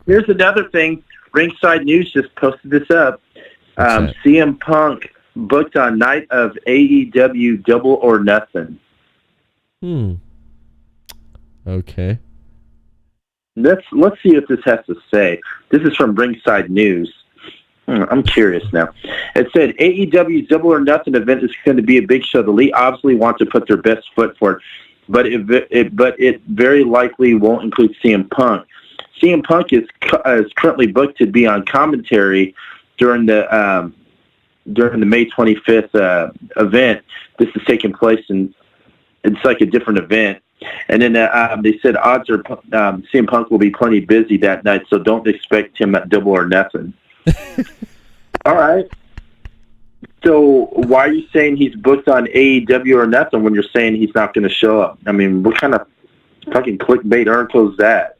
[SPEAKER 7] Here's another thing. Ringside News just posted this up. CM Punk booked on night of AEW Double or Nothing.
[SPEAKER 6] Okay.
[SPEAKER 7] Let's see what this has to say. This is from Ringside News. I'm curious now. It said AEW's Double or Nothing event is going to be a big show. The Elite obviously want to put their best foot forward, but it very likely won't include CM Punk. CM Punk is currently booked to be on commentary during the May 25th event. This is taking place in it's like a different event. And then they said odds are CM Punk will be plenty busy that night, so don't expect him at Double or Nothing. All right. So why are you saying he's booked on AEW or Nothing when you're saying he's not going to show up? I mean, what kind of fucking clickbait article is that?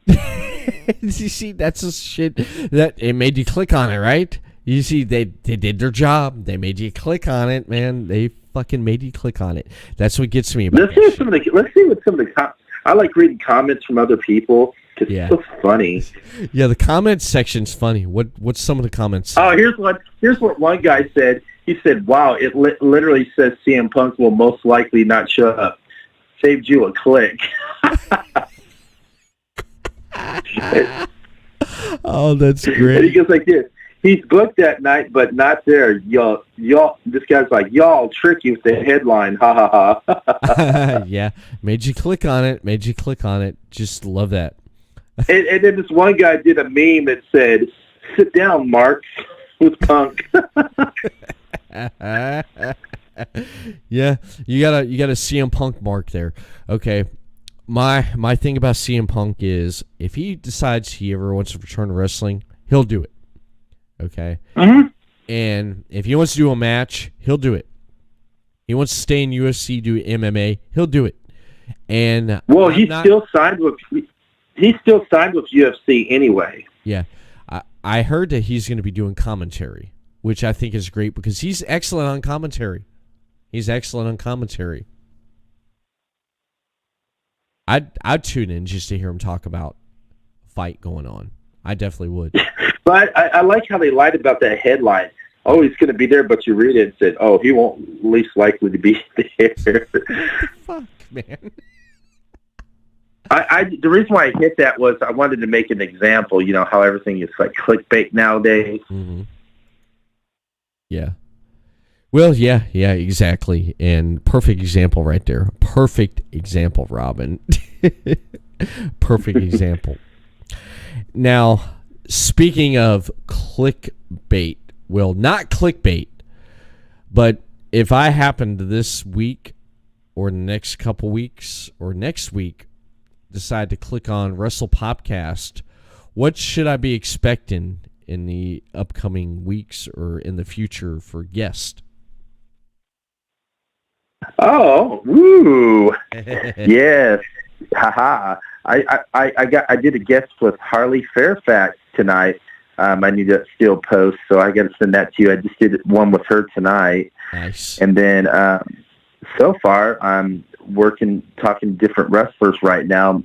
[SPEAKER 6] You see, that's the shit that it made you click on it, right? You see, they did their job. They made you click on it, man. They fucking made you click on it. That's what gets me about
[SPEAKER 7] let's see what some of the I like reading comments from other people. It's so funny.
[SPEAKER 6] Yeah, the comments section's funny. What's some of the comments?
[SPEAKER 7] Oh, here's what one guy said. He said, "Wow, it literally says CM Punk will most likely not show up. Saved you a click."
[SPEAKER 6] Oh, that's great.
[SPEAKER 7] And he goes like this. He's booked that night, but not there. Y'all. This guy's like, y'all trick you with the headline. Ha ha
[SPEAKER 6] ha. Yeah, made you click on it. Just love that.
[SPEAKER 7] And then this one guy did a meme that said, "Sit down, Mark," with Punk.
[SPEAKER 6] Yeah, you got a CM Punk mark there. Okay. My thing about CM Punk is if he decides he ever wants to return to wrestling, he'll do it. Okay?
[SPEAKER 7] Mm-hmm.
[SPEAKER 6] And if he wants to do a match, he'll do it. He wants to stay in UFC, do MMA, he'll do it. And
[SPEAKER 7] well, he's still signed with UFC anyway.
[SPEAKER 6] Yeah. I heard that he's going to be doing commentary, which I think is great because he's excellent on commentary. I'd tune in just to hear him talk about fight going on. I definitely would.
[SPEAKER 7] But I like how they lied about that headline. Oh, he's going to be there, but you read it and said, oh, he won't least likely to be there.
[SPEAKER 6] Fuck, man.
[SPEAKER 7] The reason why I hit that was I wanted to make an example. You know how everything is like clickbait nowadays.
[SPEAKER 6] Mm-hmm. Yeah. Well, yeah, exactly. And perfect example right there. Perfect example, Robyn. Perfect example. Now, speaking of clickbait, well, not clickbait, but if I happened this week or the next couple weeks or next week decide to click on Wrestle Popcast, what should I be expecting in the upcoming weeks or in the future for guests?
[SPEAKER 7] Oh, woo! Yes, haha! I did a guest with Harley Fairfax tonight. I need to still post, so I got to send that to you. I just did one with her tonight.
[SPEAKER 6] Nice.
[SPEAKER 7] And then so far, I'm talking to different wrestlers right now.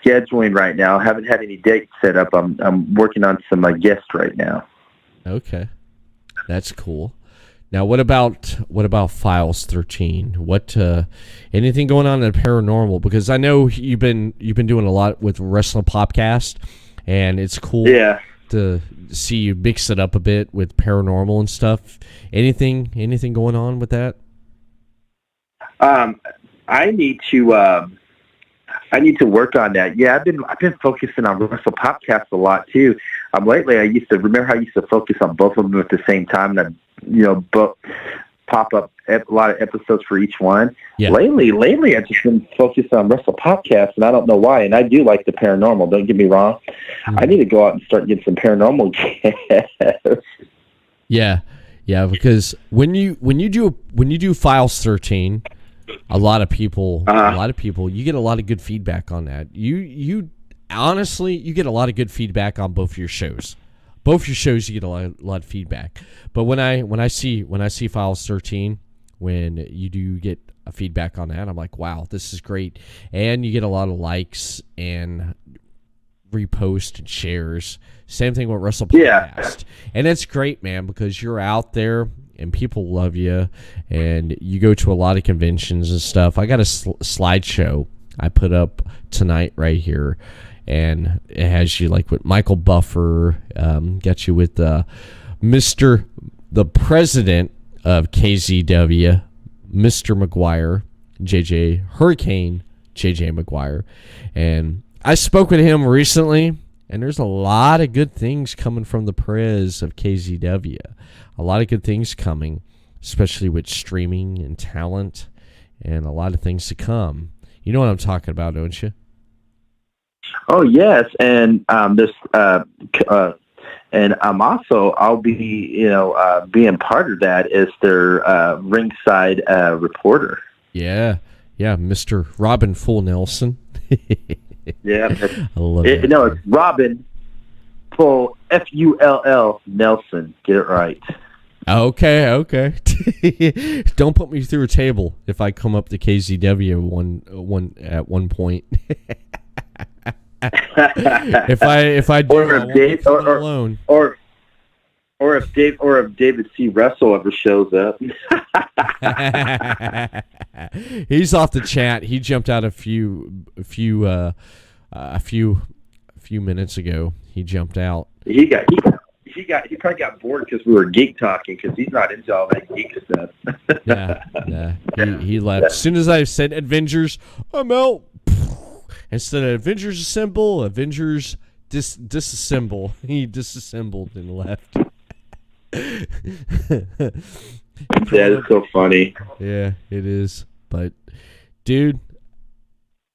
[SPEAKER 7] Scheduling right now. Haven't had any dates set up. I'm working on some guests right now.
[SPEAKER 6] Okay, that's cool. Now, what about Files 13? What anything going on in the paranormal? Because I know you've been doing a lot with Wrestling Popcast, and it's cool to see you mix it up a bit with paranormal and stuff. Anything going on with that?
[SPEAKER 7] I need to work on that. Yeah, I've been focusing on Wrestle Popcast a lot too. Lately, I used to focus on both of them at the same time, and pop up a lot of episodes for each one.
[SPEAKER 6] Yeah.
[SPEAKER 7] Lately, I've just been focused on Wrestle Popcast, and I don't know why. And I do like the paranormal. Don't get me wrong. Mm-hmm. I need to go out and start getting some paranormal guests. Yeah,
[SPEAKER 6] because when you do Files 13. A lot of people, you get a lot of good feedback on that. You honestly, you get a lot of good feedback on both your shows. Both your shows, you get a lot of feedback. But when I see Files 13, when you do get a feedback on that, I'm like, wow, this is great. And you get a lot of likes and repost and shares. Same thing with Wrestle Podcast.
[SPEAKER 7] Yeah.
[SPEAKER 6] And it's great, man, because you're out there and people love you, and you go to a lot of conventions and stuff. I got a slideshow I put up tonight right here, and it has you like with Michael Buffer, got you with the president of KZW, Mr. McGuire, JJ Hurricane, JJ McGuire, and I spoke with him recently. And there's a lot of good things coming from the prez of KZW. A lot of good things coming, especially with streaming and talent and a lot of things to come. You know what I'm talking about, don't you?
[SPEAKER 7] Oh, yes. And and I'll be, being part of that as their ringside reporter.
[SPEAKER 6] Yeah, Mr. Robyn Full Nelson.
[SPEAKER 7] Yeah,
[SPEAKER 6] I love it.
[SPEAKER 7] No, it's Robyn Full Full Nelson. Get it right.
[SPEAKER 6] Okay. Don't put me through a table if I come up to KZW one at one point. if I do,
[SPEAKER 7] or if Dave
[SPEAKER 6] alone.
[SPEAKER 7] or if David C. Russell ever shows up.
[SPEAKER 6] He's off the chat. He jumped out a few minutes ago. He jumped out.
[SPEAKER 7] He probably got bored because we were geek talking, because he's not into all that geek stuff.
[SPEAKER 6] Yeah. He left as soon as I said Avengers. I'm out. Instead of Avengers assemble, Avengers disassemble. He disassembled and left.
[SPEAKER 7] That is so funny.
[SPEAKER 6] Yeah, it is. But, dude,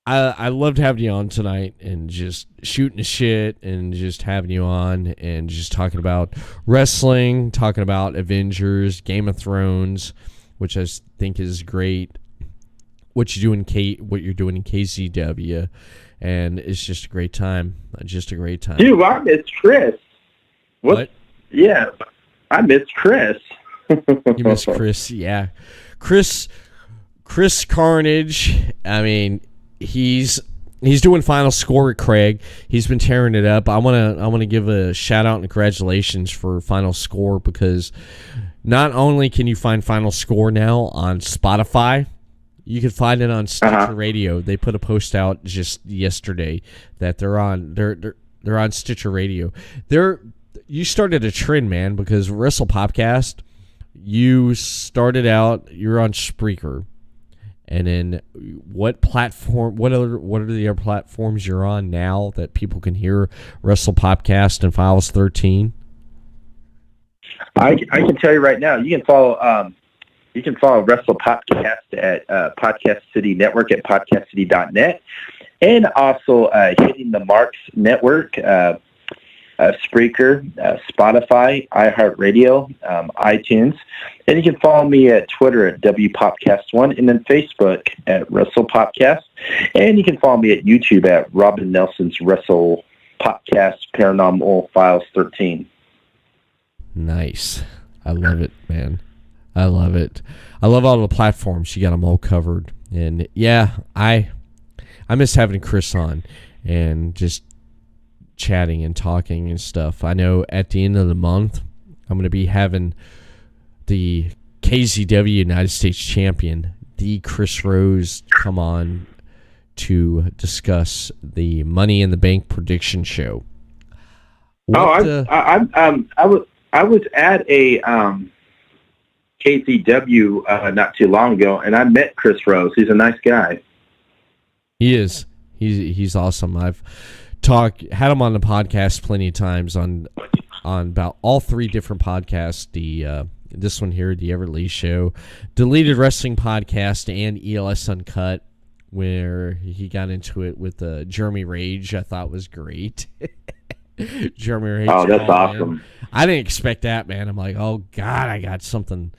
[SPEAKER 6] I loved having you on tonight and just shooting the shit and just having you on and just talking about wrestling, talking about Avengers, Game of Thrones, which I think is great. What you're doing in KZW, and it's just a great time. Just a great time.
[SPEAKER 7] Dude, I miss Chris.
[SPEAKER 6] What?
[SPEAKER 7] Yeah, I miss Chris.
[SPEAKER 6] You miss Chris, yeah. Chris Carnage, I mean, he's doing Final Score with Craig. He's been tearing it up. I want to give a shout out and congratulations for Final Score, because not only can you find Final Score now on Spotify, you can find it on Stitcher Radio. They put a post out just yesterday that they're on Stitcher Radio. You started a trend, man, because Wrestle Podcast, you started out, you're on Spreaker. And then what platform, what are the other platforms you're on now that people can hear Wrestle Podcast and Files 13?
[SPEAKER 7] I can tell you right now, you can follow Wrestle Podcast at Podcast City Network at podcastcity.net, and also Hitting the Marks Network, Spreaker, Spotify, iHeartRadio, iTunes. And you can follow me at Twitter at WPopcast1, and then Facebook at Wrestle Podcast. And you can follow me at YouTube at Robyn Nelson's Wrestle Podcast Paranormal Files 13.
[SPEAKER 6] Nice. I love it, man. I love it. I love all the platforms. You got them all covered. And yeah, I miss having Chris on and just chatting and talking and stuff. I know at the end of the month, I'm going to be having the KZW United States Champion, the Chris Rose, come on to discuss the Money in the Bank prediction show.
[SPEAKER 7] I was at a KZW not too long ago, and I met Chris Rose. He's a nice guy.
[SPEAKER 6] He is. He's awesome. I've had him on the podcast plenty of times on about all three different podcasts. This one here, the Everett Lee Show, Deleted Wrestling Podcast, and ELS Uncut, where he got into it with Jeremy Rage. I thought was great. Jeremy Rage.
[SPEAKER 7] Oh, that's awesome.
[SPEAKER 6] Man. I didn't expect that, man. I'm like, oh God, I got something,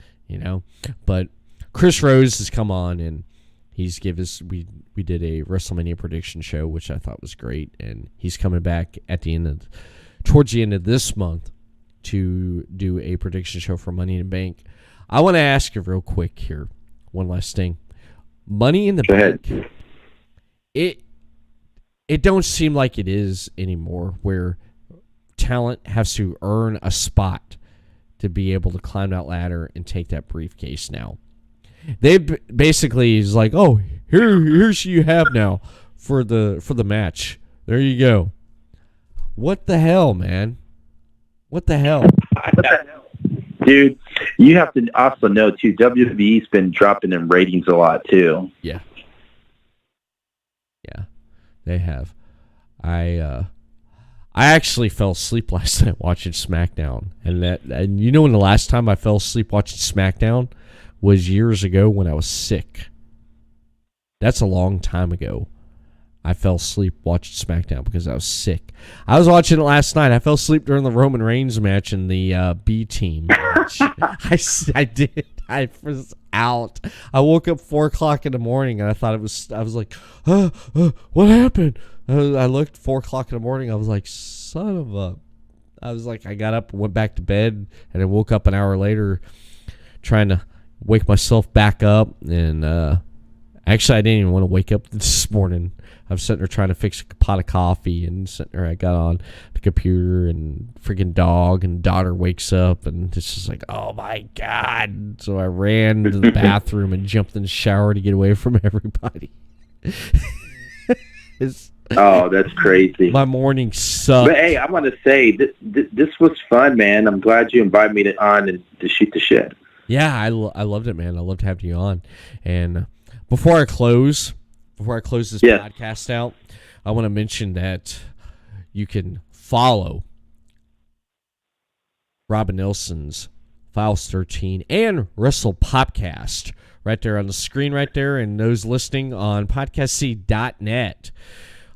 [SPEAKER 6] But Chris Rose has come on, and he's we did a WrestleMania prediction show, which I thought was great, and he's coming back towards the end of this month to do a prediction show for Money in the Bank. I want to ask you real quick here, one last thing. Money in the Bank, it don't seem like it is anymore, where talent has to earn a spot to be able to climb that ladder and take that briefcase now. They basically is like, oh, here's you have now for the match. There you go. What the hell, man? What the hell?
[SPEAKER 7] Dude, you have to also know, too, WWE's been dropping in ratings a lot, too.
[SPEAKER 6] Yeah. Yeah, they have. I actually fell asleep last night watching SmackDown. And when the last time I fell asleep watching SmackDown was years ago when I was sick. That's a long time ago. I fell asleep watching SmackDown because I was sick. I was watching it last night. I fell asleep during the Roman Reigns match in the B team match. I did. I was out. I woke up 4 o'clock in the morning, and I was like, what happened? I looked 4 o'clock in the morning. I was like, son of a. I was like, I got up, went back to bed, and I woke up an hour later trying to wake myself back up. And actually, I didn't even want to wake up this morning. I was sitting there trying to fix a pot of coffee, and sitting there, I got on the computer, and freaking dog and daughter wakes up, and it's just like, oh my God. So I ran to the bathroom and jumped in the shower to get away from everybody.
[SPEAKER 7] Oh, that's crazy.
[SPEAKER 6] My morning sucked.
[SPEAKER 7] But hey, I want to say, this was fun, man. I'm glad you invited me on to shoot the shit.
[SPEAKER 6] Yeah, I loved it, man. I loved having you on. And before I close this podcast out, I want to mention that you can follow Robyn Nelson's Files 13 and Wrestle Popcast right there on the screen right there, and those listening on podcastc.net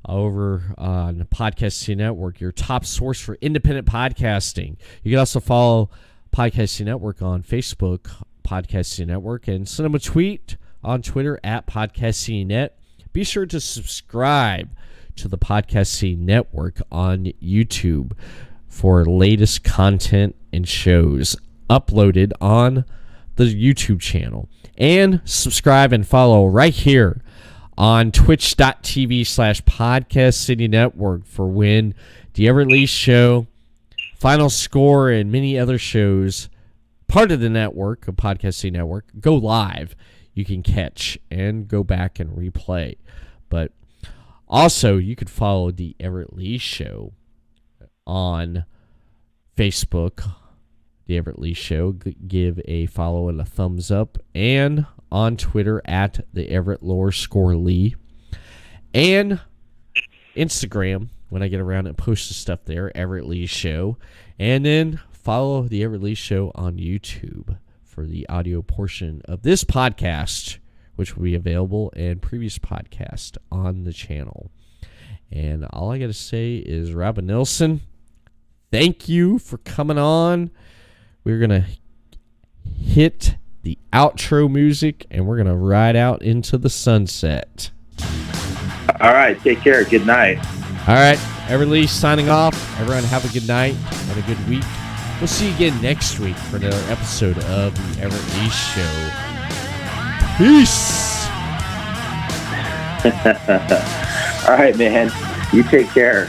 [SPEAKER 6] over on the Podcast C Network, your top source for independent podcasting. You can also follow Podcast C Network on Facebook, Podcast C Network, and send them a tweet on Twitter at PodcastCNet. Be sure to subscribe to the Podcast C Network on YouTube for latest content and shows uploaded on the YouTube channel. And subscribe and follow right here on twitch.tv/Podcast City Network for when the Everett Lee Show, Final Score, and many other shows, part of the network, of Podcast City Network, go live. You can catch and go back and replay. But also, you could follow the Everett Lee Show on Facebook, the Everett Lee Show. Give a follow and a thumbs up. And on Twitter at the Everett Lower Score Lee. And Instagram, when I get around and post the stuff there, Everett Lee Show. And then follow the Everett Lee Show on YouTube for the audio portion of this podcast, which will be available, and previous podcast on the channel. And all I got to say is, Robyn Nilsson, thank you for coming on. We're going to hit the outro music, and we're going to ride out into the sunset.
[SPEAKER 7] All right. Take care. Good night.
[SPEAKER 6] All right. Everett Lee signing off. Everyone have a good night and a good week. We'll see you again next week for another episode of the Everett Lee Show. Peace.
[SPEAKER 7] All right, man. You take care.